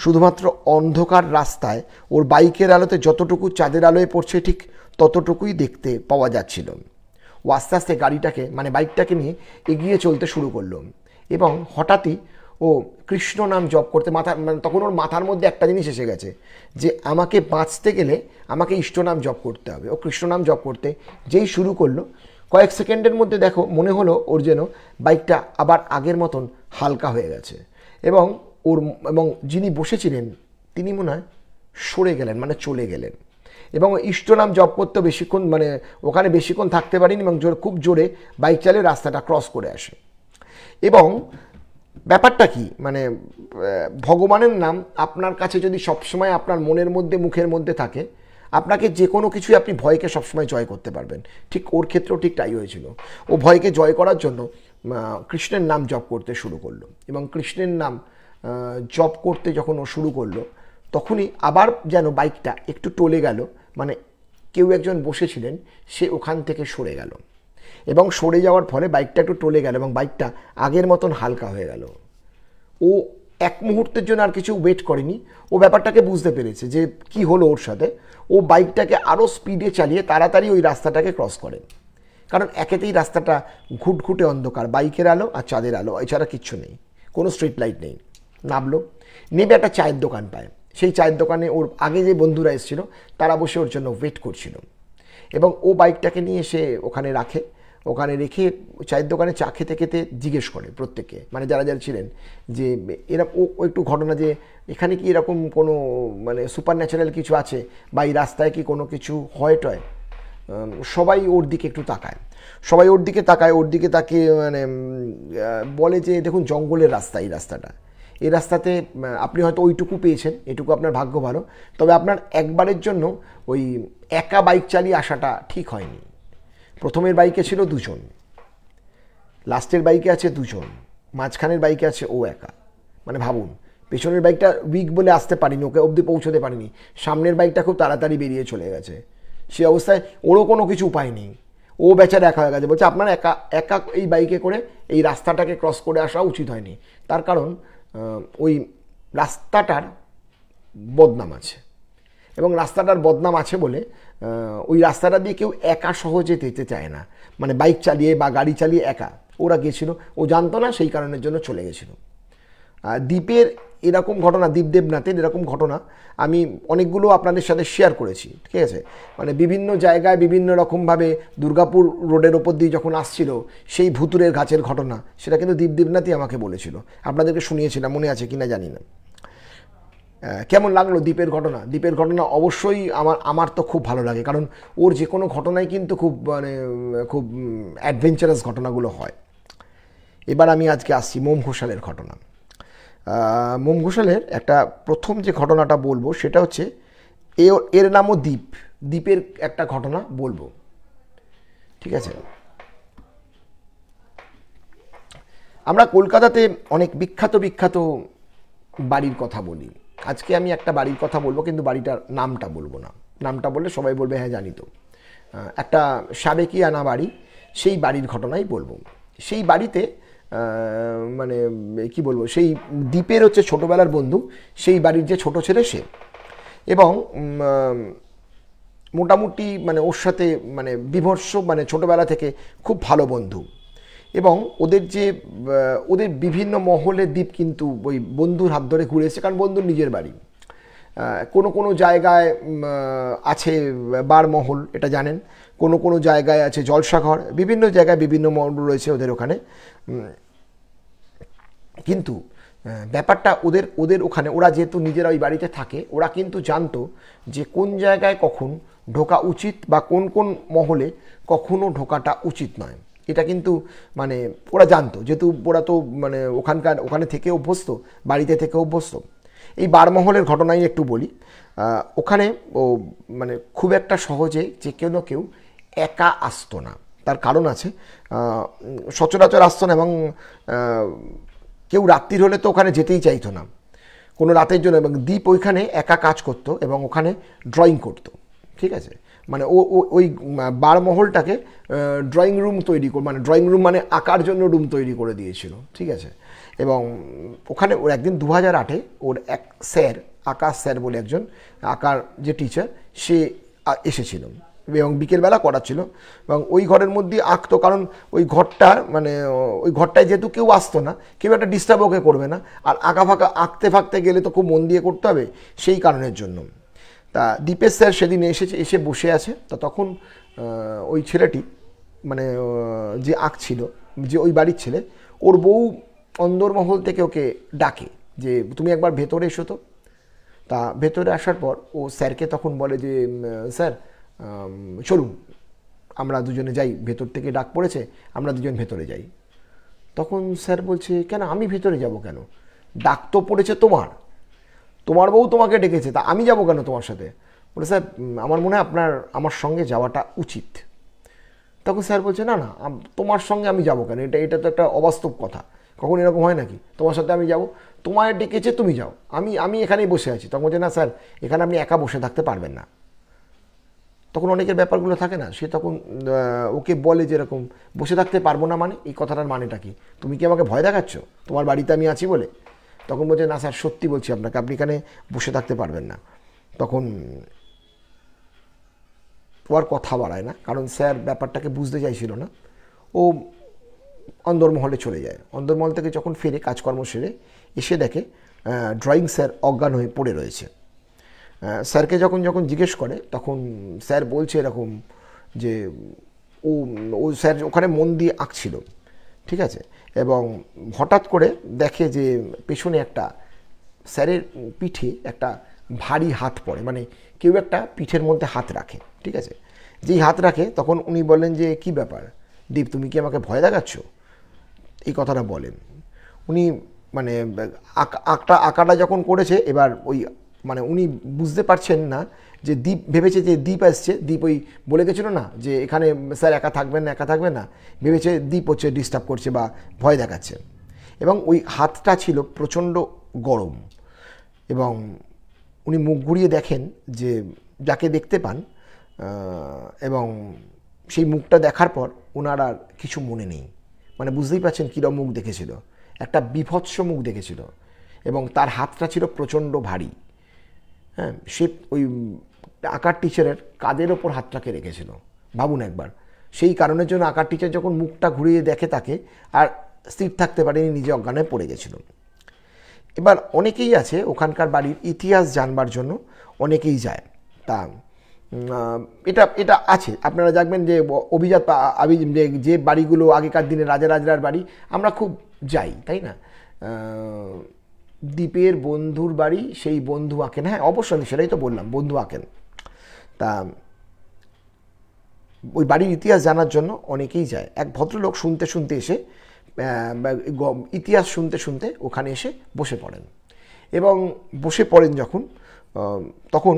শুধুমাত্র অন্ধকার রাস্তায় ওর বাইকের আলোতে যতটুকু চাঁদের আলোয় পড়ছে ঠিক ততটুকুই দেখতে পাওয়া যাচ্ছিল। ও আস্তে আস্তে গাড়িটাকে মানে বাইকটাকে নিয়ে এগিয়ে চলতে শুরু করলো এবং হঠাৎই ও কৃষ্ণ নাম জপ করতে মানে তখন ওর মাথার মধ্যে একটা জিনিস এসে গেছে যে আমাকে বাঁচতে গেলে আমাকে ইষ্ট নাম জপ করতে হবে। ও কৃষ্ণ নাম জপ করতে যেই শুরু করলো, কয়েক সেকেন্ডের মধ্যে দেখো মনে হলো ওর যেন বাইকটা আবার আগের মতন হালকা হয়ে গেছে এবং যিনি বসেছিলেন তিনি মনে হয় সরে গেলেন, মানে চলে গেলেন। এবং ইষ্ট নাম জপ করতে বেশিক্ষণ মানে ওখানে বেশিক্ষণ থাকতে পারিনি এবং খুব জোরে বাইক চালিয়ে রাস্তাটা ক্রস করে আসে। এবং ব্যাপারটা কি মানে ভগবানের নাম আপনার কাছে যদি সবসময় আপনার মনের মধ্যে মুখের মধ্যে থাকে, আপনাকে যে কোনো কিছুই আপনি ভয়কে সবসময় জয় করতে পারবেন। ঠিক ওর ক্ষেত্রেও ঠিক তাই হয়েছিল। ও ভয়কে জয় করার জন্য কৃষ্ণের নাম জপ করতে শুরু করলো এবং কৃষ্ণের নাম জপ করতে যখন ও শুরু করলো তখনই আবার যেন বাইকটা একটু টলে গেল, মানে কেউ একজন বসেছিলেন সে ওখান থেকে সরে গেল এবং সরে যাওয়ার ফলে বাইকটা একটু টলে গেল এবং বাইকটা আগের মতন হালকা হয়ে গেল। ও এক মুহূর্তের জন্য আর কিছু ওয়েট করেনি, ও ব্যাপারটাকে বুঝতে পেরেছে যে কি হলো ওর সাথে। ও বাইকটাকে আরও স্পিডে চালিয়ে তাড়াতাড়ি ওই রাস্তাটাকে ক্রস করে, কারণ একেতেই রাস্তাটা ঘুটঘুটে অন্ধকার, বাইকের আলো আর চাঁদের আলো, এছাড়া কিচ্ছু নেই, কোনো স্ট্রিট লাইট নেই। নামলো, নেমে একটা চায়ের দোকান পায়। সেই চায়ের দোকানে ওর আগে যে বন্ধুরা এসেছিল তারা বসে ওর জন্য ওয়েট করছিল এবং ও বাইকটাকে নিয়ে এসে ওখানে রাখে। ওখানে রেখে চায়ের দোকানে চা খেতে খেতে জিজ্ঞেস করে প্রত্যেককে, মানে যারা যারা ছিলেন, যে এরকম ও একটু ঘটনা যে এখানে কি এরকম কোনো মানে সুপার ন্যাচারাল কিছু আছে, বা এই রাস্তায় কি কোনো কিছু হয় টয়। সবাই ওর দিকে একটু তাকায়, সবাই ওর দিকে তাকায়, ওর দিকে তাকিয়ে মানে বলে যে দেখুন জঙ্গলের রাস্তা, এই রাস্তাটা, এই রাস্তাতে আপনি হয়তো ওইটুকু পেয়েছেন, এটুকু আপনার ভাগ্য ভালো, তবে আপনার একবারের জন্য ওই একা বাইক চালিয়ে আসাটা ঠিক হয়নি। প্রথমের বাইকে ছিল দুজন, লাস্টের বাইকে আছে দুজন, মাঝখানের বাইকে আছে ও একা। মানে ভাবুন, পেছনের বাইকটা উইক বলে আসতে পারিনি, ওকে অবধি পৌঁছতে পারিনি, সামনের বাইকটা খুব তাড়াতাড়ি বেরিয়ে চলে গেছে। সে অবস্থায় ওরও কোনো কিছু উপায় নেই, ও বেচারা একা হয়ে গেছে। বলছে আপনার একা একা এই বাইকে করে এই রাস্তাটাকে ক্রস করে আসা উচিত হয়নি, তার কারণ ওই রাস্তাটার বদনাম আছে, এবং রাস্তাটার বদনাম আছে বলে ওই রাস্তাটা দিয়ে কেউ একা সহজে যেতে চায় না, মানে বাইক চালিয়ে বা গাড়ি চালিয়ে একা। ওরা গেছিল, ও জানতো না, সেই কারণের জন্য চলে গেছিল। দ্বীপের এরকম ঘটনা, দ্বীপ দেবনাথের এরকম ঘটনা আমি অনেকগুলো আপনাদের সাথে শেয়ার করেছি, ঠিক আছে। মানে বিভিন্ন জায়গায় বিভিন্ন রকমভাবে দুর্গাপুর রোডের ওপর দিয়ে যখন আসছিল সেই ভুতুরের গাছের ঘটনা, সেটা কিন্তু দ্বীপ দেবনাথই আমাকে বলেছিল, আপনাদেরকে শুনিয়েছিলাম, মনে আছে কিনা জানি না। কেমন লাগলো দ্বীপের ঘটনা? দ্বীপের ঘটনা অবশ্যই আমার তো খুব ভালো লাগে, কারণ ওর যে কোনো ঘটনাই কিন্তু খুব মানে খুব অ্যাডভেঞ্চারাস ঘটনাগুলো হয়। এবার আমি আজকে আসছি মোম ঘোষালের ঘটনা। মোম ঘোষালের একটা প্রথম যে ঘটনাটা বলবো সেটা হচ্ছে এর নামও দ্বীপ, দ্বীপের একটা ঘটনা বলবো, ঠিক আছে। আমরা কলকাতাতে অনেক বিখ্যাত বিখ্যাত বাড়ির কথা বলি, আজকে আমি একটা বাড়ির কথা বলবো, কিন্তু বাড়িটার নামটা বলবো না, নামটা বললে সবাই বলবে হ্যাঁ জানি তো। একটা সাবেকিয়ানা বাড়ি, সেই বাড়ির ঘটনাই বলবো। সেই বাড়িতে মানে কি বলবো, সেই দ্বীপের হচ্ছে ছোটোবেলার বন্ধু, সেই বাড়ির যে ছোট ছেলে সে, এবং মোটামুটি মানে ওর সাথে মানে বিভৎস, মানে ছোটোবেলা থেকে খুব ভালো বন্ধু, এবং ওদের যে ওদের বিভিন্ন মহলের দ্বীপ কিন্তু ওই বন্ধুর হাত ধরে ঘুরে এসেছে, কারণ বন্ধুর নিজের বাড়ি। কোনো কোনো জায়গায় আছে বারমহল, এটা জানেন, কোনো কোনো জায়গায় আছে জলসাঘর, বিভিন্ন জায়গায় বিভিন্ন মহল রয়েছে ওদের ওখানে। কিন্তু ব্যাপারটা ওদের ওদের ওখানে, ওরা যেহেতু নিজেরা ওই বাড়িতে থাকে, ওরা কিন্তু জানতো যে কোন জায়গায় কখন ঢোকা উচিত বা কোন কোন মহলে কখনো ঢোকাটা উচিত নয়, এটা কিন্তু মানে ওরা জানতো, যেহেতু ওরা তো মানে ওখানে থেকে অভ্যস্ত, বাড়িতে থেকে অভ্যস্ত। এই বারমহলের ঘটনাই একটু বলি। ওখানে ও মানে খুব একটা সহজে যে কেউ একা আসতো না, তার কারণ আছে, সচরাচর আসতো না, এবং কেউ রাত্রির হলে তো ওখানে যেতেই চাইতো না কোনো রাতের জন্য, এবং দ্বীপ ওইখানে একা কাজ করতো এবং ওখানে ড্রয়িং করতো, ঠিক আছে। মানে ওই বারমহলটাকে ড্রয়িং রুম তৈরি করে, মানে ড্রয়িং রুম মানে আঁকার জন্য রুম তৈরি করে দিয়েছিল, ঠিক আছে। এবং ওখানে ওর একদিন 2008-এ ওর এক স্যার, আকাশ স্যার বলে একজন আঁকার যে টিচার, সে এসেছিল এবং বিকেলবেলা করাচ্ছিল, এবং ওই ঘরের মধ্যে আঁকতো, কারণ ওই ঘরটা মানে ওই ঘরটায় যেহেতু কেউ আসতো না, কেউ একটা ডিস্টার্ব ওকে করবে না, আর আঁকা ফাঁকা আঁকতে গেলে তো খুব মন দিয়ে করতে হবে, সেই কারণের জন্য। তা দীপেশ স্যার সেদিন এসে বসে আছে, তো তখন ওই ছেলেটি মানে যে আঁকছিল, যে ওই বাড়ির ছেলে, ওর বউ অন্দরমহল থেকে ওকে ডাকে যে তুমি একবার ভেতরে এসো তো। তা ভেতরে আসার পর ও স্যারকে তখন বলে যে স্যার চলুন আমরা দুজনে যাই, ভেতর থেকে ডাক পড়েছে, আমরা দুজন ভেতরে যাই। তখন স্যার বলছে কেন আমি ভেতরে যাব কেন, ডাক তো পড়েছে তোমার বউ তোমাকে ডেকেছে, তা আমি যাব কেন তোমার সাথে? বলে স্যার আমার মনে হয় আমার সঙ্গে যাওয়াটা উচিত। তখন স্যার বলছে না তোমার সঙ্গে আমি যাব কেন, এটা তো একটা অবাস্তব কথা, কখন এরকম হয় নাকি, তোমার সাথে আমি যাব, তোমায় ডেকেছে তুমি যাও, আমি এখানেই বসে আছি। তখন বলছে না স্যার এখানে আপনি একা বসে থাকতে পারবেন না। তখন অনেকের ব্যাপারগুলো থাকে না, সে তখন ওকে বলে যে এরকম বসে থাকতে পারবো না, মানে এই কথাটার মানেটা কি, তুমি কি আমাকে ভয় দেখাচ্ছ তোমার বাড়িতে আমি আছি বলে? তখন বলছে না স্যার সত্যি বলছি আপনাকে, আপনি এখানে বসে থাকতে পারবেন না। তখন ও আর কথা বাড়ায় না, কারণ স্যার ব্যাপারটাকে বুঝতে চাইছিল না। ও অন্দরমহলে চলে যায়। অন্দরমহল থেকে যখন ফিরে কাজকর্ম সেরে এসে দেখে ড্রয়িং স্যার অজ্ঞান হয়ে পড়ে রয়েছে। স্যারকে যখন জিজ্ঞেস করে, তখন স্যার বলছে এরকম যে ও ও স্যার ওখানে মন দিয়ে আঁকছিল, ঠিক আছে। এবং হঠাৎ করে দেখে যে পেছনে একটা স্যারের পিঠে একটা ভারী হাত পড়ে, মানে কেউ একটা পিঠের মধ্যে হাত রাখে, ঠিক আছে। যেই হাত রাখে তখন উনি বললেন যে কি ব্যাপার দীপ, তুমি কি আমাকে ভয় দেখাচ্ছ, এই কথাটা বলেন উনি। মানে আঁকাটা যখন করেছে, এবার ওই মানে উনি বুঝতে পারছেন না যে দীপ ভেবেছে যে দীপ আসছে, দীপ ওই বলে গেছিল না যে এখানে স্যার একা থাকবেন না, একা থাকবেন না, ভেবেছে দীপ হচ্ছে ডিস্টার্ব করছে বা ভয় দেখাচ্ছে। এবং ওই হাতটা ছিল প্রচণ্ড গরম, এবং উনি মুখ ঘুরিয়ে দেখেন যে যাকে দেখতে পান, এবং সেই মুখটা দেখার পর ওনার আর কিছু মনে নেই। মানে বুঝতেই পারছেন কীরকম মুখ দেখেছিল, একটা বীভৎস মুখ দেখেছিল, এবং তার হাতটা ছিল প্রচণ্ড ভারী। হ্যাঁ, সে ওই আঁকার টিচারের কাঁধের ওপর হাতটাকে রেখেছিল, ভাবুন একবার। সেই কারণের জন্য আঁকার টিচার যখন মুখটা ঘুরিয়ে দেখে তাকে, আর স্থির থাকতে পারেনি, নিজে অজ্ঞানে পড়ে গেছিল। এবার অনেকেই আছে ওখানকার বাড়ির ইতিহাস জানবার জন্য অনেকেই যায়। তা এটা এটা আছে, আপনারা দেখবেন যে অভিজাত যে বাড়িগুলো আগেকার দিনে রাজারাজরার বাড়ি, আমরা খুব যাই, তাই না। দ্বীপের বন্ধুর বাড়ি, সেই বন্ধু আঁকেন, হ্যাঁ অবশ্যই সেটাই তো বললাম, বন্ধু আঁকেন। তা ওই বাড়ির ইতিহাস জানার জন্য অনেকেই যায়। এক ভদ্রলোক শুনতে শুনতে এসে, ইতিহাস শুনতে শুনতে ওখানে এসে বসে পড়েন, এবং বসে পড়েন যখন, তখন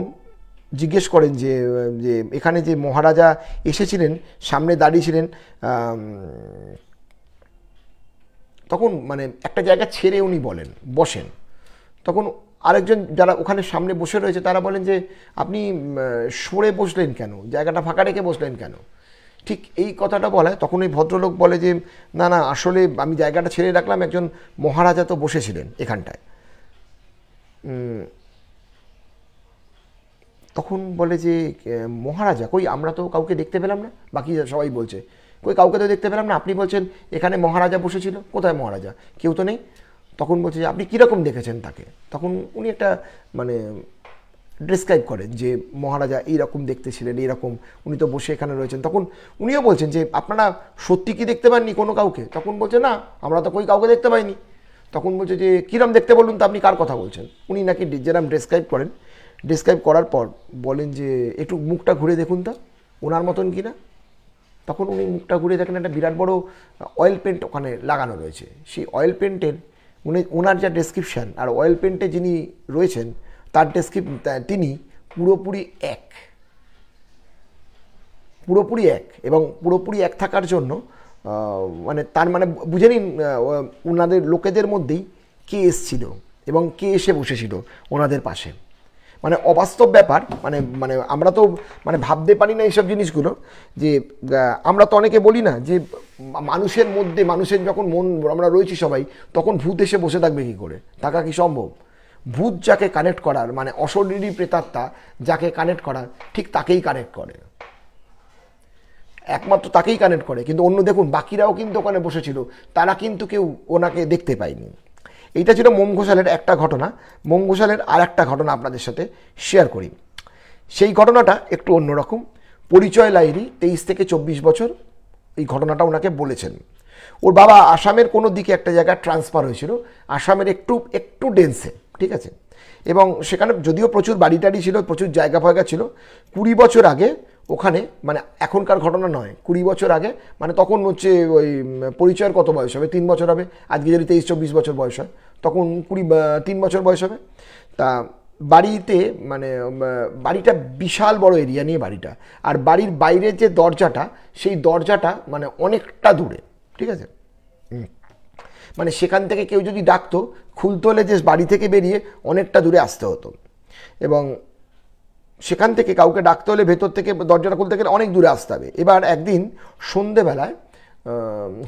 জিজ্ঞেস করেন যে এখানে যে মহারাজা এসেছিলেন, সামনে দাঁড়িয়েছিলেন, তখন মানে একটা জায়গা ছেড়ে উনি বলেন বসেন। তখন আরেকজন যারা ওখানে সামনে বসে রয়েছে তারা বলেন যে আপনি সরে বসলেন কেন, জায়গাটা ফাঁকা রেখে বসলেন কেন। ঠিক এই কথাটা বলায় তখন ওই ভদ্রলোক বলে যে না না, আসলে আমি জায়গাটা ছেড়ে রাখলাম, একজন মহারাজা তো বসেছিলেন এখানটায়। তখন বলে যে মহারাজা কই, আমরা তো কাউকে দেখতে পেলাম না, বাকি সবাই বলছে কই কাউকে তো দেখতে পেলাম না, আপনি বলছেন এখানে মহারাজা বসেছিল, কোথায় মহারাজা, কেউ তো নেই। তখন বলছে যে আপনি কীরকম দেখেছেন তাকে। তখন উনি একটা মানে ডিসক্রাইব করেন যে মহারাজা এইরকম দেখতে ছিলেন, এইরকম, উনি তো বসে এখানে রয়েছেন। তখন উনিও বলছেন যে আপনারা সত্যি কি দেখতে পাননি কোনো কাউকে। তখন বলছে না, আমরা তো কই কাউকে দেখতে পাইনি। তখন বলছে যে কীরম দেখতে বলুন তো, আপনি কার কথা বলছেন। উনি নাকি যেরকম ডিসক্রাইব করেন, ডিসক্রাইব করার পর বলেন যে একটু মুখটা ঘুরে দেখুন তা ওনার মতন কি না। তখন উনি মুখটা ঘুরে দেখেন একটা বিরাট বড় অয়েল পেন্ট ওখানে লাগানো রয়েছে। সেই অয়েল পেন্টের ওনার যা ডেসক্রিপশান আর অয়েল পেন্টে যিনি রয়েছেন তার তিনি পুরোপুরি এক, পুরোপুরি এক। এবং পুরোপুরি এক থাকার জন্য মানে তার মানে বুঝে নিন ওনাদের লোকেদের মধ্যেই কে এসছিল এবং কে এসে বসেছিল ওনাদের পাশে। মানে অবাস্তব ব্যাপার, মানে মানে আমরা তো মানে ভাবতে পারি না এইসব জিনিসগুলো। যে আমরা তো অনেকে বলি না যে মানুষের মধ্যে, মানুষের যখন মন, আমরা রয়েছি সবাই, তখন ভূত এসে বসে থাকবে কী করে, থাকা কি সম্ভব। ভূত যাকে কানেক্ট করার, মানে অশরীরী প্রেতাত্মা যাকে কানেক্ট করার, ঠিক তাকেই কানেক্ট করে, একমাত্র তাকেই কানেক্ট করে। কিন্তু অন্য দেখুন বাকিরাও কিন্তু ওখানে বসেছিল, তারা কিন্তু কেউ ওনাকে দেখতে পায়নি। এইটা ছিল মোম ঘোষালের একটা ঘটনা। মোম ঘোষালের আর একটা ঘটনা আপনাদের সাথে শেয়ার করি। সেই ঘটনাটা একটু অন্যরকম। পরিচয় লাহিড়ী 23 থেকে 24 বছর এই ঘটনাটা ওনাকে বলেছেন। ওর বাবা আসামের কোনো দিকে একটা জায়গায় ট্রান্সফার হয়েছিল, আসামের একটু একটু ডেন্সে, ঠিক আছে। এবং সেখানে যদিও প্রচুর বাড়ি টাড়ি ছিল, প্রচুর জায়গা ফায়গা ছিল। 20 বছর আগে ওখানে, মানে এখনকার ঘটনা নয়, 20 বছর আগে, মানে তখন হচ্ছে ওই পরিচয়ের কত বয়স হবে, 3 বছর হবে। আজকে যদি 23-24 বছর বয়স হয়, তখন 3 বছর বয়স হবে। তা বাড়িতে মানে বাড়িটা বিশাল বড় এরিয়া নিয়ে বাড়িটা, আর বাড়ির বাইরের যে দরজাটা, সেই দরজাটা মানে অনেকটা দূরে, ঠিক আছে। মানে সেখান থেকে কেউ যদি ডাকতো, খুলতে হলে যে বাড়ি থেকে বেরিয়ে অনেকটা দূরে আসতে হতো, এবং সেখান থেকে কাউকে ডাকতে হলে ভেতর থেকে দরজাটা খুলতে গেলে অনেক দূরে আসতে হবে। এবার একদিন সন্ধেবেলায়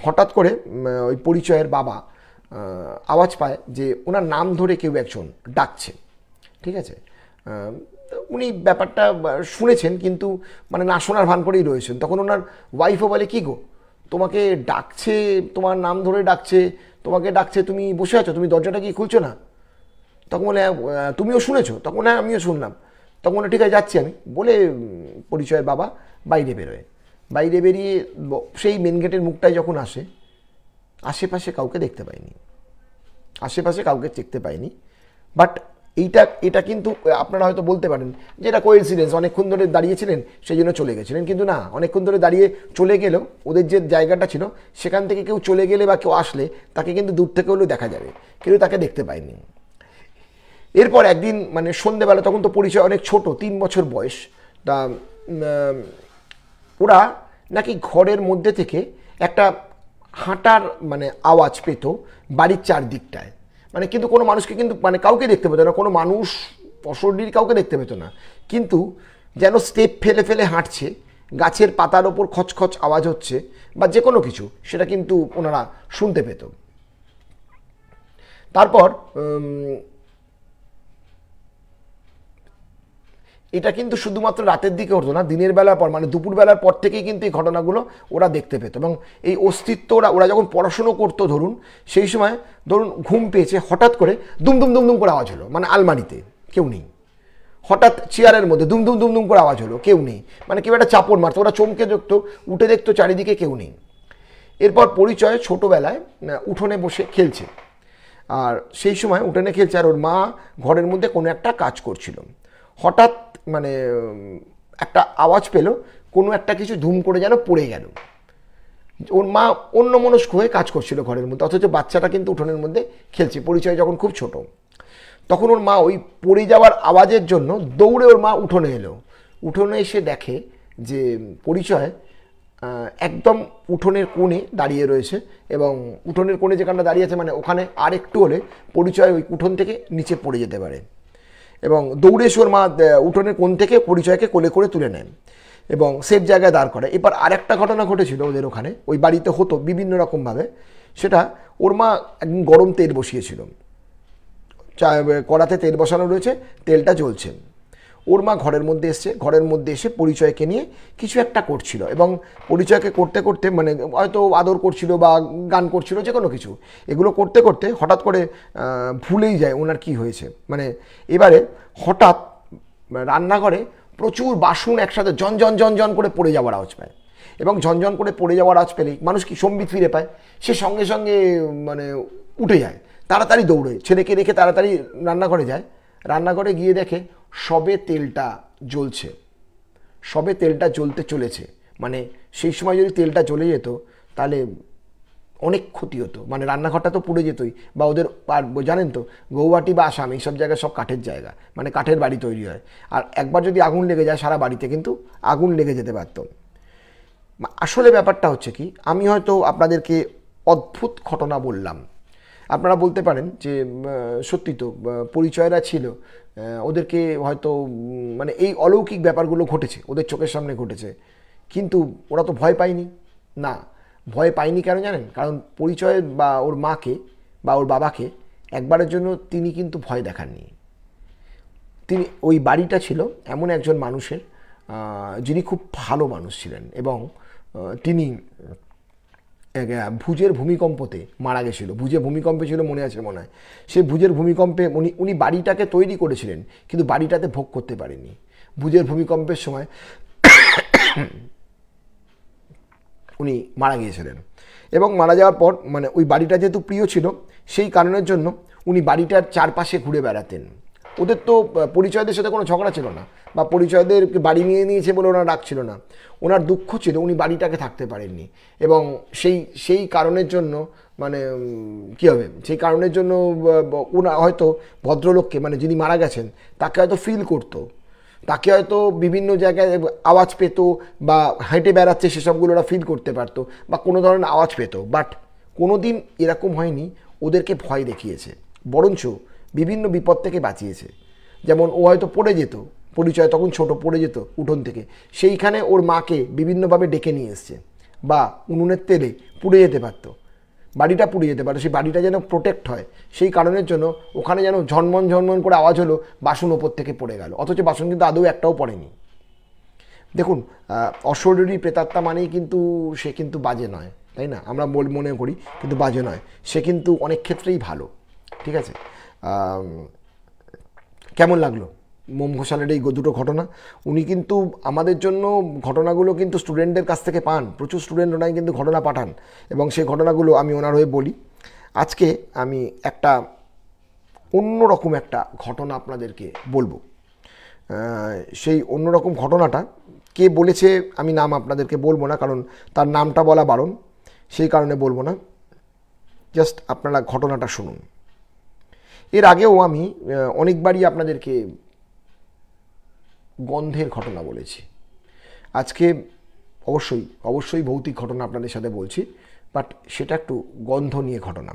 হঠাৎ করে ওই পরিচয়ের বাবা আওয়াজ পায় যে ওনার নাম ধরে কেউ একজন ডাকছে, ঠিক আছে। উনি ব্যাপারটা শুনেছেন, কিন্তু মানে না শোনার ভান করেই রয়েছেন। তখন ওনার ওয়াইফও বলে কী গো, তোমাকে ডাকছে, তোমার নাম ধরে ডাকছে, তোমাকে ডাকছে, তুমি বসে আছো, তুমি দরজাটা কি খুলছো না। তখন বলে তুমিও শুনেছো। তখন হ্যাঁ আমিও শুনলাম। তখন বলে ঠিক আছে যাচ্ছি আমি, বলে পরিচয়ের বাবা বাইরে বেরোয়। বাইরে বেরিয়ে সেই মেন গেটের মুখটায় যখন আসে, আশেপাশে কাউকে দেখতে পায়নি, আশেপাশে কাউকে দেখতে পায়নি। বাট এটা কিন্তু আপনারা হয়তো বলতে পারেন যে এটা কোইন্সিডেন্স, অনেকক্ষণ ধরে দাঁড়িয়েছিলেন সেই জন্য চলে গেছিলেন, কিন্তু না, অনেকক্ষণ ধরে দাঁড়িয়ে চলে গেলেও ওদের যে জায়গাটা ছিল সেখান থেকে কেউ চলে গেলে বা কেউ আসলে তাকে কিন্তু দূর থেকে হলেও দেখা যাবে, কিন্তু তাকে দেখতে পায়নি। এরপর একদিন মানে সন্ধেবেলা, তখন তো পরিচয় অনেক ছোট, 3 বছর বয়স, তা ওরা নাকি ঘরের মধ্যে থেকে একটা হাঁটার মানে আওয়াজ পেত বাড়ির চারদিকটায়, মানে কিন্তু কোনো মানুষকে কিন্তু মানে কাউকে দেখতে পেত না, কোনো মানুষ অশরীর কাউকে দেখতে পেত না, কিন্তু যেন স্টেপ ফেলে ফেলে হাঁটছে, গাছের পাতার ওপর খচখচ আওয়াজ হচ্ছে বা যে কোনো কিছু, সেটা কিন্তু ওনারা শুনতে পেত। তারপর এটা কিন্তু শুধুমাত্র রাতের দিকে হতো না, দিনের বেলার পর মানে দুপুরবেলার পর থেকেই কিন্তু এই ঘটনাগুলো ওরা দেখতে পেত। এবং এই অস্তিত্ব ওরা যখন পড়াশুনো করতো, ধরুন সেই সময় ধরুন ঘুম পেয়েছে, হঠাৎ করে দুমদুম দুমদুম করে আওয়াজ হলো, মানে আলমারিতে কেউ নেই, হঠাৎ চেয়ারের মধ্যে দুমদুম দুমদুম করে আওয়াজ হলো, কেউ নেই, মানে কেউ একটা চাপড় মারতো, ওরা চমকে দেখতো, উঠে দেখতো চারিদিকে কেউ নেই। এরপর পরিচয় ছোটোবেলায় উঠোনে বসে খেলছে, আর সেই সময় উঠোনে খেলছে আর ওর মা ঘরের মধ্যে কোনো একটা কাজ করছিল। হঠাৎ মানে একটা আওয়াজ পেল, কোনো একটা কিছু ধুম করে যেন পড়ে গেল। ওর মা অন্যমনস্ক হয়ে কাজ করছিল ঘরের মধ্যে, অথচ বাচ্চাটা কিন্তু উঠোনের মধ্যে খেলছে, পরিচয় যখন খুব ছোট। তখন ওর মা ওই পড়ে যাওয়ার আওয়াজের জন্য দৌড়ে ওর মা উঠোনে এলো। উঠোনে এসে দেখে যে পরিচয় একদম উঠোনের কোণে দাঁড়িয়ে রয়েছে, এবং উঠোনের কোণে যেখানটা দাঁড়িয়ে আছে মানে ওখানে আর একটু হলে পরিচয় ওই উঠোন থেকে নিচে পড়ে যেতে পারে। এবং দৌড়ে এসে ওর মা উঠোনের কোণ থেকে পরিচয়কে কোলে করে তুলে নেন এবং সেফ জায়গায় দাঁড় করে। এবার আরেকটা ঘটনা ঘটেছিল ওদের ওখানে, ওই বাড়িতে হতো বিভিন্ন রকমভাবে, সেটা ওর মা একদিন গরম তেল বসিয়েছিল, কড়াতে তেল বসানো রয়েছে, তেলটা জ্বলছে। ওর মা ঘরের মধ্যে এসছে, ঘরের মধ্যে এসে পরিচয়কে নিয়ে কিছু একটা করছিল, এবং পরিচয়কে করতে করতে মানে হয়তো আদর করছিল বা গান করছিল, যে কোনো কিছু, এগুলো করতে করতে হঠাৎ করে ভুলেই যায় ওনার কি হয়েছে। মানে এবারে হঠাৎ রান্নাঘরে প্রচুর বাসন একসাথে ঝনঝন ঝনঝন করে পড়ে যাওয়ার আওয়াজ পায়, এবং ঝনঝন করে পড়ে যাওয়ার আওয়াজ পেলেই মানুষ কি সম্বিত ফিরে পায়, সে সঙ্গে সঙ্গে মানে উঠে যায়, তাড়াতাড়ি দৌড়ে ছেলেকে রেখে তাড়াতাড়ি রান্নাঘরে যায়। রান্নাঘরে গিয়ে দেখে সবে তেলটা জ্বলছে, সবে তেলটা জ্বলতে চলেছে। মানে সেই সময় যদি তেলটা জ্বলে যেত তাহলে অনেক ক্ষতি হতো, মানে রান্নাঘরটা তো পুড়ে যেতই। বা ওদের আর জানেন তো গৌহাটি বা আসাম এইসব জায়গায় সব কাঠের জায়গা, মানে কাঠের বাড়ি তৈরি হয়, আর একবার যদি আগুন লেগে যায় সারা বাড়িতে কিন্তু আগুন লেগে যেতে পারত। আসলে ব্যাপারটা হচ্ছে কি, আমি হয়তো আপনাদেরকে অদ্ভুত ঘটনা বললাম, আপনারা বলতে পারেন যে সত্যি তো পরিচয়রা ছিল, ওদেরকে হয়তো মানে এই অলৌকিক ব্যাপারগুলো ঘটেছে, ওদের চোখের সামনে ঘটেছে, কিন্তু ওরা তো ভয় পায়নি। না, ভয় পায়নি কেন জানেন? কারণ পরিচয় বা ওর মাকে বা ওর বাবাকে একবারের জন্য তিনি কিন্তু ভয় দেখাননি। তিনি ওই বাড়িটা ছিল এমন একজন মানুষের, যিনি খুব ভালো মানুষ ছিলেন, এবং তিনি ভুজের ভূমিকম্পতে মারা গেছিল। ভুজে ভূমিকম্পে ছিল, মনে আছে মনে হয়, সেই ভুজের ভূমিকম্পে উনি বাড়িটাকে তৈরি করেছিলেন, কিন্তু বাড়িটাতে ভোগ করতে পারেননি। ভুজের ভূমিকম্পের সময় উনি মারা গিয়েছিলেন, এবং মারা যাওয়ার পর মানে ওই বাড়িটা যেহেতু প্রিয় ছিল, সেই কারণের জন্য উনি বাড়িটার চারপাশে ঘুরে বেড়াতেন। ওদের তো পরিচয়দের সাথে কোনো ঝগড়া ছিল না, বা পরিচয়দের বাড়ি নিয়ে নিয়েছে বলে ওনার রাগ ছিল না, ওনার দুঃখ ছিল উনি বাড়িটাকে থাকতে পারেননি। এবং সেই কারণের জন্য মানে কী হবে, সেই কারণের জন্য ওনা হয়তো ভদ্রলোককে মানে যিনি মারা গেছেন তাকে হয়তো ফিল করতো, তাকে হয়তো বিভিন্ন জায়গায় আওয়াজ পেত বা হেঁটে বেড়াচ্ছে সেসবগুলো ওরা ফিল করতে পারতো, বা কোনো ধরনের আওয়াজ পেত। বাট কোনো দিন এরকম হয়নি ওদেরকে ভয় দেখিয়েছে, বরঞ্চ বিভিন্ন বিপদ থেকে বাঁচিয়েছে। যেমন ও হয়তো পড়ে যেত, পরিচয় তখন ছোট, পড়ে যেত উঠোন থেকে, সেইখানে ওর মাকে বিভিন্নভাবে ডেকে নিয়ে এসছে, বা উনুনের তেলে পুড়ে যেতে পারতো, বাড়িটা পুড়ে যেতে পারে, সেই বাড়িটা যেন প্রোটেক্ট হয় সেই কারণের জন্য ওখানে যেন ঝনমন ঝনমন করে আওয়াজ হলো, বাসন ওপর থেকে পড়ে গেল, অথচ বাসন কিন্তু আদৌ একটাও পড়েনি। দেখুন, অশরীরী প্রেতাত্মা মানেই কিন্তু সে কিন্তু বাজে নয়, তাই না? আমরা মনে করি, কিন্তু বাজে নয়, সে কিন্তু অনেক ক্ষেত্রেই ভালো। ঠিক আছে, কেমন লাগলো? মোম ঘোষালের এই দুটো ঘটনা, উনি কিন্তু আমাদের জন্য ঘটনাগুলো কিন্তু স্টুডেন্টদের কাছ থেকে পান, প্রচুর স্টুডেন্ট ওনাই কিন্তু ঘটনা পাঠান, এবং সেই ঘটনাগুলো আমি ওনার হয়ে বলি। আজকে আমি একটা অন্যরকম একটা ঘটনা আপনাদেরকে বলবো। সেই অন্যরকম ঘটনাটা কে বলেছে আমি নাম আপনাদেরকে বলবো না, কারণ তার নামটা বলা বারণ, সেই কারণে বলবো না। জাস্ট আপনারা ঘটনাটা শুনুন। এর আগেও আমি অনেকবারই আপনাদেরকে গন্ধের ঘটনা বলেছি। আজকে অবশ্যই ভৌতিক ঘটনা আপনাদের সাথে বলছি, বাট সেটা একটু গন্ধ নিয়ে ঘটনা।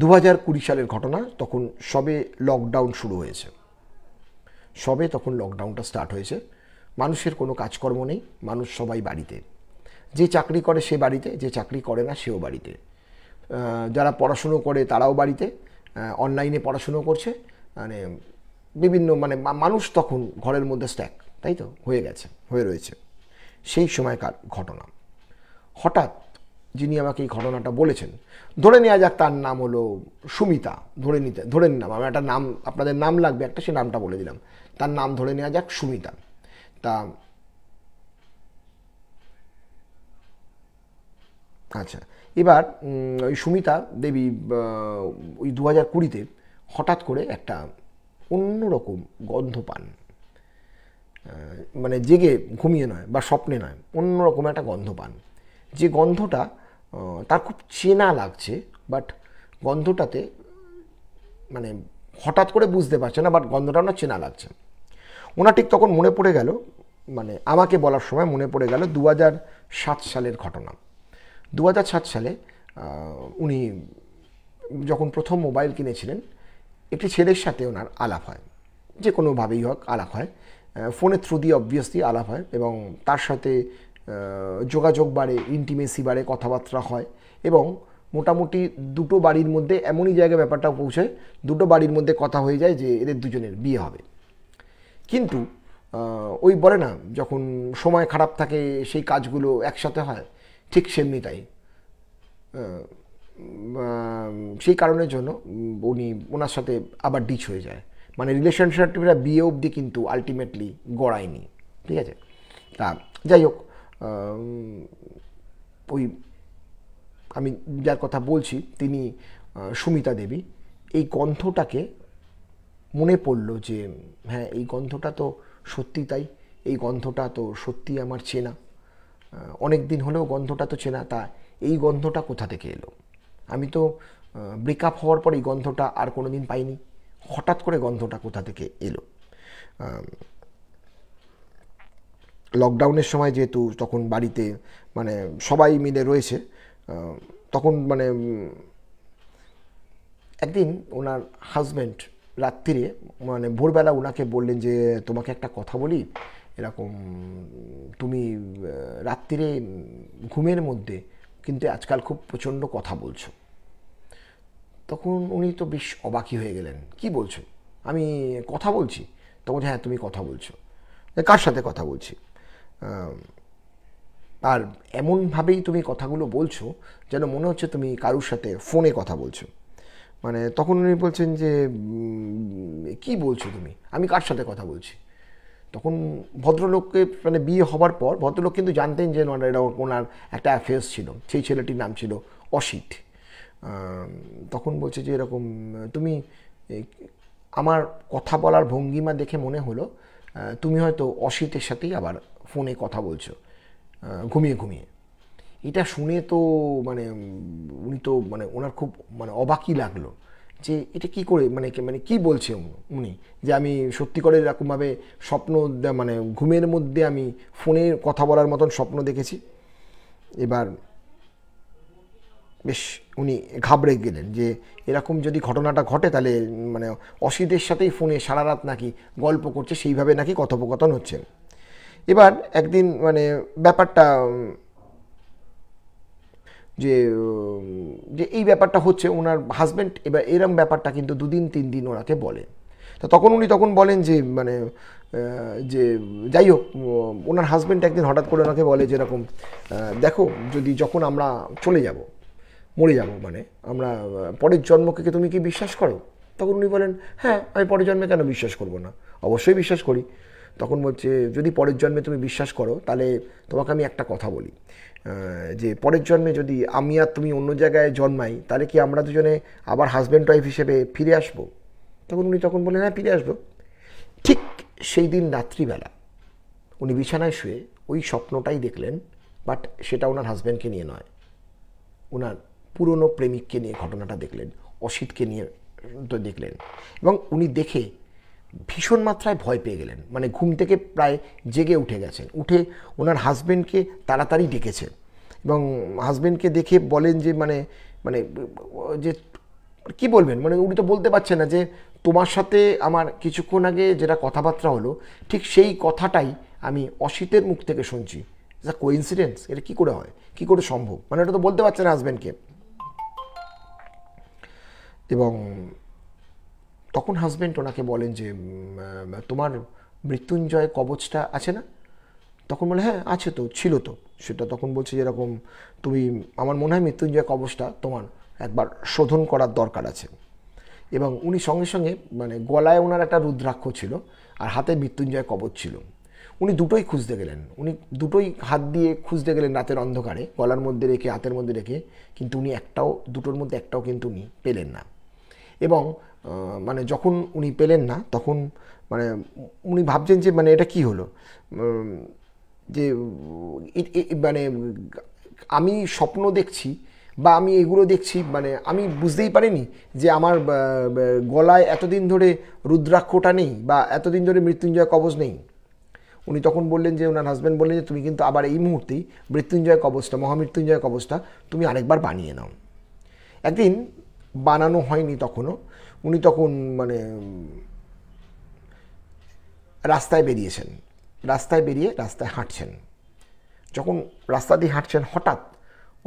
2020 সালের ঘটনা। তখন সবে লকডাউন শুরু হয়েছে, সবে তখন লকডাউনটা স্টার্ট হয়েছে। মানুষের কোনো কাজকর্ম নেই, মানুষ সবাই বাড়িতে। যে চাকরি করে সে বাড়িতে, যে চাকরি করে না সেও বাড়িতে। যারা পড়াশুনো করে তারাও বাড়িতে, অনলাইনে পড়াশুনো করছে, মানে বিভিন্ন মানুষ তখন ঘরের মধ্যে স্ট্যাক, তাই তো হয়ে রয়েছে। সেই সময়কার ঘটনা। হঠাৎ যিনি আমাকে এই ঘটনাটা বলেছেন, ধরে নেওয়া যাক তার নাম হলো সুমিতা, ধরে নিলাম, আমি একটা নাম, আপনাদের নাম লাগবে একটা, সে নামটা বলে দিলাম, তার নাম ধরে নেওয়া যাক সুমিতা। তা আচ্ছা, এবার ওই সুমিতা দেবী ওই 2020-তে হঠাৎ করে একটা অন্যরকম গন্ধ পান, মানে জেগে ঘুমিয়ে নয় বা স্বপ্নে নয়, অন্যরকম একটা গন্ধ পান। যে গন্ধটা তার খুব চেনা লাগছে, বাট গন্ধটাতে মানে হঠাৎ করে বুঝতে পারছে না, বাট গন্ধটা ওনার চেনা লাগছে। ওনার ঠিক তখন মনে পড়ে গেল, মানে আমাকে বলার সময় মনে পড়ে গেল 2007 সালের ঘটনা। 2007 সালে উনি যখন প্রথম মোবাইল কিনেছিলেন, একটি ছেলের সাথে ওনার আলাপ হয়, যে কোনোভাবেই হোক আলাপ হয়, ফোনের থ্রু দিয়ে অবভিয়াসলি আলাপ হয়, এবং তার সাথে যোগাযোগ বাড়ে, ইন্টিমেসি বাড়ে, কথাবার্তা হয়, এবং মোটামুটি দুটো বাড়ির মধ্যে এমনই জায়গায় ব্যাপারটা পৌঁছায়, দুটো বাড়ির মধ্যে কথা হয়ে যায় যে এদের দুজনের বিয়ে হবে। কিন্তু ওই বলে না, যখন সময় খারাপ থাকে সেই কাজগুলো একসাথে হয়, ঠিক সেমনি তাই। সেই কারণের জন্য ওনার সাথে আবার ডিচ হয়ে যায়, মানে রিলেশনশিপটা বিয়ে অবধি কিন্তু আলটিমেটলি গড়ায়নি, ঠিক আছে। তা যাই হোক, ওই আমি যার কথা বলছি তিনি সুমিতা দেবী। এই গন্ধটাকে মনে পড়লো যে হ্যাঁ, এই গন্ধটা তো সত্যি তাই, এই গন্ধটা তো সত্যি আমার চেনা, অনেক দিন হলেও গন্ধটা তো চেনা। তা এই গন্ধটা কোথা থেকে এলো? আমি তো ব্রেকআপ হওয়ার পর এই গন্ধটা আর কোনো দিন পাইনি, হঠাৎ করে গন্ধটা কোথা থেকে এলো? লকডাউনের সময় যেহেতু তখন বাড়িতে মানে সবাই মিলে রয়েছে, তখন মানে একদিন ওনার হাজব্যান্ড রাত্রিরে মানে ভোরবেলা ওনাকে বললেন যে তোমাকে একটা কথা বলি, এরকম তুমি রাত্রিরে ঘুমের মধ্যে কিন্তু আজকাল খুব প্রচণ্ড কথা বলছো। তখন উনি তো বেশ অবাকই হয়ে গেলেন, কি বলছো? আমি কথা বলছি? তখন হ্যাঁ, তুমি কথা বলছো। কার সাথে কথা বলছি? আর এমনভাবেই তুমি কথাগুলো বলছো যেন মনে হচ্ছে তুমি কারুর সাথে ফোনে কথা বলছো। মানে তখন উনি বলছেন যে কি বলছো তুমি, আমি কার সাথে কথা বলছি? তখন ভদ্রলোককে মানে বিয়ে হবার পর ভদ্রলোক কিন্তু জানতেন যে ওনার একটা অ্যাফেয়ার্স ছিল, সেই ছেলেটির নাম ছিল অসিত। তখন বলছে যে এরকম তুমি, আমার কথা বলার ভঙ্গিমা দেখে মনে হলো তুমি হয়তো অসিতের সাথেই আবার ফোনে কথা বলছো ঘুমিয়ে ঘুমিয়ে। এটা শুনে তো মানে উনি তো মানে ওনার খুব মানে অবাকই লাগলো যে এটা কি করে মানে কি বলছে উনি, যে আমি সত্যি করে এরকমভাবে স্বপ্ন মানে ঘুমের মধ্যে আমি ফোনে কথা বলার মতন স্বপ্ন দেখেছি। এবার বেশ উনি ঘাবড়ে গেলেন যে এরকম যদি ঘটনাটা ঘটে তাহলে মানে অসিতের সাথেই ফোনে সারা রাত নাকি গল্প করছে, সেইভাবে নাকি কথোপকথন হচ্ছে। এবার একদিন মানে ব্যাপারটা যে যে এই ব্যাপারটা হচ্ছে ওনার হাজব্যান্ড, এবার এরম ব্যাপারটা কিন্তু 2 দিন 3 দিন ওনাকে বলে। তো তখন উনি বলেন যে মানে যে যাই হোক, ওনার হাজব্যান্ড একদিন হঠাৎ করে ওনাকে বলে যেরকম দেখো, যদি যখন আমরা চলে যাব, মরে যাব, মানে আমরা পরের জন্মকে তুমি কি বিশ্বাস করো? তখন উনি বলেন, হ্যাঁ আমি পরের জন্মে কেন বিশ্বাস করব না, অবশ্যই বিশ্বাস করি। তখন বলছে, যদি পরের জন্মে তুমি বিশ্বাস করো তাহলে তোমাকে আমি একটা কথা বলি, যে পরের জন্মে যদি আমি আর তুমি অন্য জায়গায় জন্মাই, তাহলে কি আমরা দুজনে আবার হাজব্যান্ড ওয়াইফ হিসেবে ফিরে আসবো? তখন বললেন, হ্যাঁ ফিরে আসবো। ঠিক সেই দিন রাত্রিবেলা উনি বিছানায় শুয়ে ওই স্বপ্নটাই দেখলেন, বাট সেটা ওনার হাজব্যান্ডকে নিয়ে নয়, ওনার পুরনো প্রেমিককে নিয়ে ঘটনাটা দেখলেন, অসিতকে নিয়ে দেখলেন। এবং উনি দেখে ভীষণ মাত্রায় ভয় পেয়ে গেলেন, মানে ঘুম থেকে প্রায় জেগে উঠে গেছেন, উঠে ওনার হাজব্যান্ডকে তাড়াতাড়ি ডেকেছে এবং হাজব্যান্ডকে দেখে বলেন যে মানে মানে যে কি বলবেন, মানে উনি তো বলতে পারছেন না যে তোমার সাথে আমার কিছুক্ষণ আগে যেটা কথাবার্তা হলো ঠিক সেই কথাটাই আমি অসিতের মুখ থেকে শুনছি। এটা কোইন্সিডেন্স? এটা কী করে হয়, কী করে সম্ভব? মানে এটা তো বলতে পারছে না হাজব্যান্ডকে। এবং তখন হাজব্যান্ড ওনাকে বলেন যে তোমার মৃত্যুঞ্জয় কবচটা আছে না? তখন বলে, হ্যাঁ আছে তো, ছিল তো। সেটা তখন বলছে যেরকম তুমি, আমার মনে হয় মৃত্যুঞ্জয় কবচটা তোমার একবার শোধন করার দরকার আছে। এবং উনি সঙ্গে সঙ্গে মানে গলায় ওনার একটা রুদ্রাক্ষ ছিল আর হাতে মৃত্যুঞ্জয় কবচ ছিল। উনি দুটোই খুঁজতে গেলেন, উনি দুটোই হাত দিয়ে খুঁজতে গেলেন রাতের অন্ধকারে, গলার মধ্যে রেখে হাতের মধ্যে রেখে, কিন্তু উনি একটাও, দুটোর মধ্যে একটাও কিন্তু উনি পেলেন না। এবং মানে যখন উনি পেলেন না তখন মানে উনি ভাবছেন যে মানে এটা কি হলো, যে মানে আমি স্বপ্ন দেখছি বা আমি এগুলো দেখছি, মানে আমি বুঝতেই পারিনি যে আমার গলায় এতদিন ধরে রুদ্রাক্ষটা নেই বা এতদিন ধরে মৃত্যুঞ্জয় কবচ নেই। উনি তখন বললেন যে, ওনার হাজব্যান্ড বললেন যে তুমি কিন্তু আবার এই মুহূর্তেই মৃত্যুঞ্জয় কবচটা, মহামৃত্যুঞ্জয় কবচটা তুমি আরেকবার বানিয়ে নাও। একদিন বানানো হয়নি তখনও, উনি তখন মানে রাস্তায় বেরিয়েছেন, রাস্তায় বেরিয়ে রাস্তায় হাঁটছেন। যখন রাস্তা দিয়ে হাঁটছেন হঠাৎ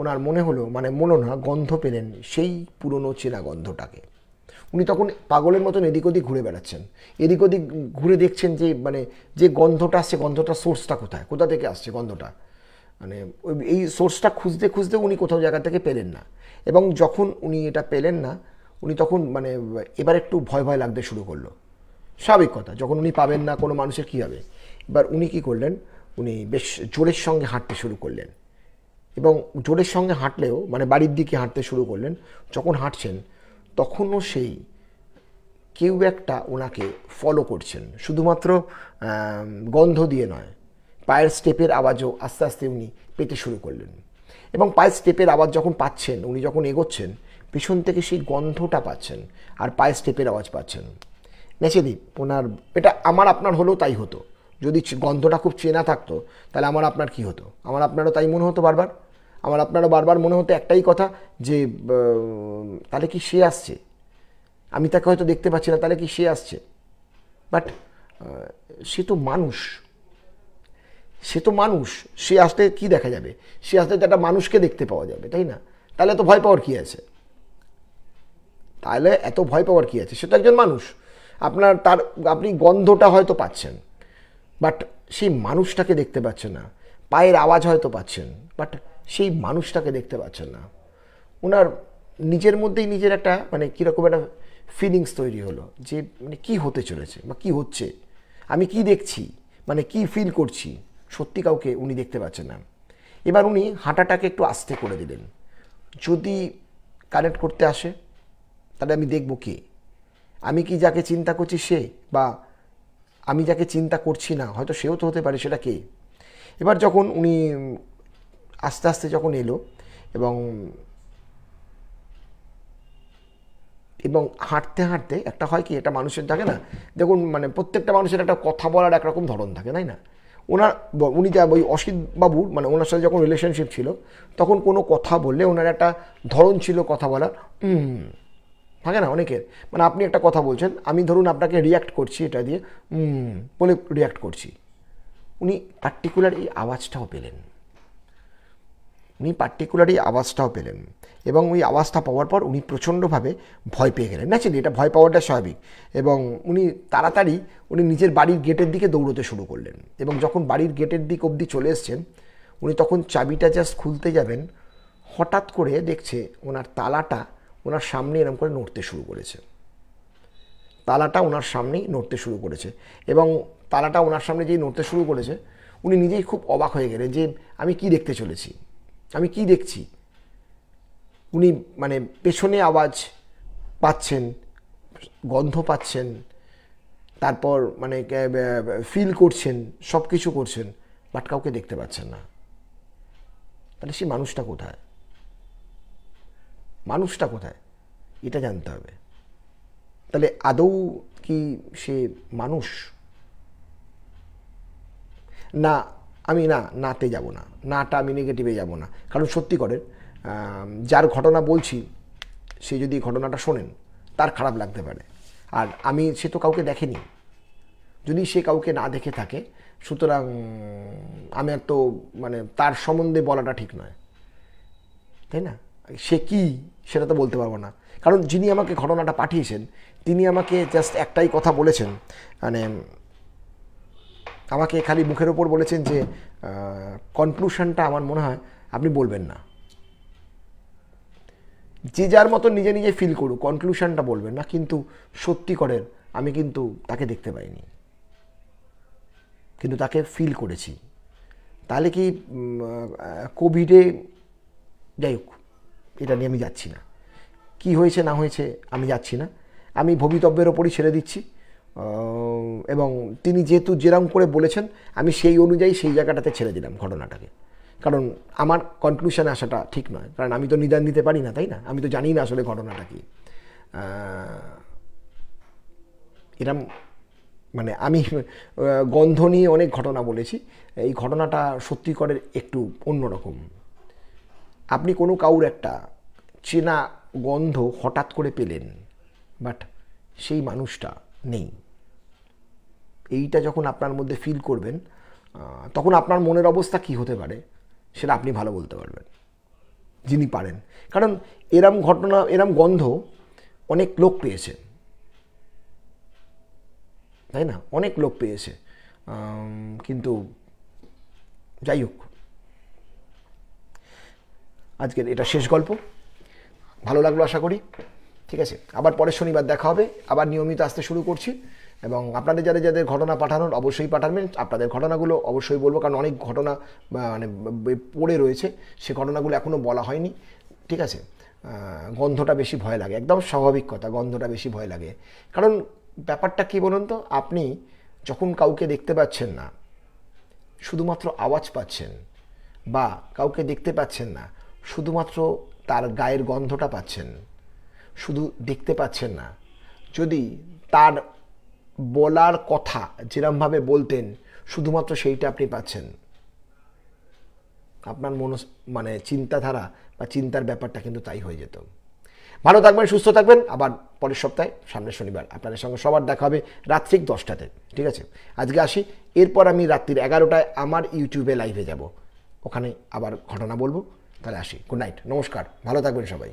ওনার মনে হলো, মানে মনে না, গন্ধ পেলেন সেই পুরনো চেনা গন্ধটাকে। উনি তখন পাগলের মতন এদিক ওদিক ঘুরে বেড়াচ্ছেন, এদিক ওদিক ঘুরে দেখছেন যে মানে যে গন্ধটা আসছে, গন্ধটার সোর্সটা কোথায়, কোথা থেকে আসছে গন্ধটা। মানে এই সোর্সটা খুঁজতে খুঁজতে উনি কোথাও জায়গা থেকে পেলেন না। এবং যখন উনি এটা পেলেন না, উনি তখন মানে এবার একটু ভয় ভয় লাগতে শুরু করলো। স্বাভাবিক কথা, যখন উনি পাবেন না কোনো মানুষের কী হবে। এবার উনি কী করলেন, উনি বেশ জোরের সঙ্গে হাঁটতে শুরু করলেন। এবং জোরের সঙ্গে হাঁটলেও মানে বাড়ির দিকে হাঁটতে শুরু করলেন। যখন হাঁটছেন তখনও সেই কেউ একটা ওনাকে ফলো করছেন, শুধুমাত্র গন্ধ দিয়ে নয়, পায়ের স্টেপের আওয়াজও আস্তে আস্তে উনি পেতে শুরু করলেন। এবং পায়ের স্টেপের আওয়াজ যখন পাচ্ছেন, উনি যখন এগোচ্ছেন পিছন থেকে সেই গন্ধটা পাচ্ছেন আর পায়ের স্টেপের আওয়াজ পাচ্ছেন। ন্যাচারালি ওনার, এটা আমার আপনার হলেও তাই হতো, যদি গন্ধটা খুব চেনা থাকতো তাহলে আমার আপনার কি হতো, আমার আপনারও তাই মনে হতো বারবার, আমার আপনারও বারবার মনে হতো একটাই কথা যে তাহলে কি সে আসছে, আমি তাকে হয়তো দেখতে পাচ্ছি না, তাহলে কি সে আসছে। বাট সে তো মানুষ, সে তো মানুষ, সে আসতে কি দেখা যাবে, সে আসতে তো একটা মানুষকে দেখতে পাওয়া যাবে, তাই না? তাহলে এত ভয় পাওয়ার কী আছে, তাহলে এত ভয় পাওয়ার কী আছে, সে তো একজন মানুষ। আপনার তার আপনি গন্ধটা হয়তো পাচ্ছেন, বাট সেই মানুষটাকে দেখতে পাচ্ছেন না। পায়ের আওয়াজ হয়তো পাচ্ছেন, বাট সেই মানুষটাকে দেখতে পাচ্ছেন না। ওনার নিজের মধ্যেই নিজের একটা মানে কীরকম একটা ফিলিংস তৈরি হলো যে মানে কী হতে চলেছে বা কী হচ্ছে, আমি কি দেখছি, মানে কি ফিল করছি, সত্যি কাউকে উনি দেখতে পাচ্ছেন না। এবার উনি হাঁটাটাকে একটু আস্তে করে দিলেন, যদি কানেক্ট করতে আসে তাহলে আমি দেখব কে, আমি কি যাকে চিন্তা করছি সে, বা আমি যাকে চিন্তা করছি না হয়তো সেও তো হতে পারে, সেটা কে। এবার যখন উনি আস্তে আস্তে যখন এলো এবং এবং হাঁটতে হাঁটতে একটা হয় কি, একটা মানুষের থাকে না, দেখুন মানে প্রত্যেকটা মানুষের একটা কথা বলার একরকম ধরন থাকে, তাই না? উনি যা ওই অসিত বাবুর মানে ওনার সাথে যখন রিলেশনশিপ ছিল তখন কোনো কথা বললে ওনার একটা ধরন ছিল কথা বলার, থাকে না অনেকের, মানে আপনি একটা কথা বলছেন, আমি ধরুন আপনাকে রিয়্যাক্ট করছি এটা দিয়ে বলে রিয়্যাক্ট করছি। উনি পার্টিকুলার এই আওয়াজটাও পেলেন, পেলেন এবং ওই আওয়াজটা পাওয়ার পর উনি প্রচণ্ডভাবে ভয় পেয়ে গেলেন। ন্যাচারালি এটা ভয় পাওয়াটা স্বাভাবিক। এবং উনি তাড়াতাড়ি উনি নিজের বাড়ির গেটের দিকে দৌড়তে শুরু করলেন। এবং যখন বাড়ির গেটের দিক অবধি চলে এসছেন, উনি তখন চাবিটা জাস্ট খুলতে যাবেন, হঠাৎ করে দেখছে ওনার তালাটা ওনার সামনে এরকম করে নড়তে শুরু করেছে। তালাটা ওনার সামনেই নড়তে শুরু করেছে, এবং তালাটা ওনার সামনে যেই নড়তে শুরু করেছে উনি নিজেই খুব অবাক হয়ে গেলেন যে আমি কি দেখতে চলেছি, আমি কি দেখছি। উনি মানে পেছনে আওয়াজ পাচ্ছেন, গন্ধ পাচ্ছেন, তারপর মানে ফিল করছেন, সব কিছু করছেন, বাট কাউকে দেখতে পাচ্ছেন না। তাহলে সেই মানুষটা কোথায়, মানুষটা কোথায় এটা জানতে হবে। তাহলে আদৌ কি সে মানুষ? না, আমি নাতে যাব না, নাটা আমি নেগেটিভে যাব না। কারণ সত্যি করে যার ঘটনা বলছি সে যদি ঘটনাটা শোনেন তার খারাপ লাগতে পারে, আর সে তো কাউকে দেখেনি। যদি সে কাউকে না দেখে থাকে, সুতরাং আমি তো মানে তার সম্বন্ধে বলাটা ঠিক নয়, তাই না? সে কি সেটা তো বলতে পারবো না, কারণ যিনি আমাকে ঘটনাটা পাঠিয়েছেন তিনি আমাকে জাস্ট একটাই কথা বলেছেন, মানে আমাকে খালি মুখের ওপর বলেছেন যে কনক্লুশনটা আমার মনে হয় আপনি বলবেন না। যে যার মতো নিজে নিজে ফিল করুক, কনক্লুশনটা বলবেন না। কিন্তু সত্যি করেন আমি কিন্তু তাকে দেখতে পাইনি, কিন্তু তাকে ফিল করেছি। তাহলে কি কোভিডে, যাই হোক এটা নিয়ে আমি যাচ্ছি না, কি হয়েছে না হয়েছে আমি যাচ্ছি না, আমি ভবিতব্যের ওপরই ছেড়ে দিচ্ছি। এবং তিনি যেহেতু যেরকম করে বলেছেন আমি সেই অনুযায়ী সেই জায়গাটাতে ছেড়ে দিলাম ঘটনাটাকে, কারণ আমার কনক্লুশনে আসাটা ঠিক নয়, কারণ আমি তো নিদান দিতে পারি না, তাই না? আমি তো জানি না আসলে ঘটনাটা কি। এরম মানে আমি গন্ধ নিয়ে অনেক ঘটনা বলেছি, এই ঘটনাটা সত্যি করে একটু অন্যরকম। আপনি কোনো কাউর একটা চেনা গন্ধ হঠাৎ করে পেলেন, বাট সেই মানুষটা নেই। এইটা যখন আপনার মধ্যে ফিল করবেন তখন আপনার মনের অবস্থা কি হতে পারে সেটা আপনি ভালো বলতে পারবেন, যিনি পারেন। কারণ এরম ঘটনা, এরম গন্ধ অনেক লোক পেয়েছে, তাই না? অনেক লোক পেয়েছে, কিন্তু যাই হোক, আজকের এটা শেষ গল্প। ভালো লাগলো আশা করি, ঠিক আছে? আবার পরের শনিবার দেখা হবে, আবার নিয়মিত আসতে শুরু করছি। এবং আপনাদের যাদের যাদের ঘটনা পাঠানোর অবশ্যই পাঠাবেন, আপনাদের ঘটনাগুলো অবশ্যই বলবো, কারণ অনেক ঘটনা মানে পড়ে রয়েছে, সে ঘটনাগুলো এখনও বলা হয়নি, ঠিক আছে? গন্ধটা বেশি ভয় লাগে, একদম স্বাভাবিক কথা, গন্ধটা বেশি ভয় লাগে। কারণ ব্যাপারটা কী বলুন তো, আপনি যখন কাউকে দেখতে পাচ্ছেন না, শুধুমাত্র আওয়াজ পাচ্ছেন, বা কাউকে দেখতে পাচ্ছেন না, শুধুমাত্র তার গায়ের গন্ধটা পাচ্ছেন, শুধু দেখতে পাচ্ছেন না, যদি তার বলার কথা যেরমভাবে বলতেন শুধুমাত্র সেইটা আপনি পাচ্ছেন, আপনার মানে চিন্তাধারা বা চিন্তার ব্যাপারটা কিন্তু তাই হয়ে যেত। ভালো থাকবেন, সুস্থ থাকবেন। আবার পরের সপ্তাহে সামনের শনিবার আপনাদের সঙ্গে সবার দেখা হবে রাত্রি 10টাতে, ঠিক আছে? আজকে আসি, এরপর আমি রাত্রির 11টায় আমার ইউটিউবে লাইভে যাব, ওখানে আবার ঘটনা বলবো। তাহলে আসি, গুড নাইট, নমস্কার, ভালো থাকবেন সবাই।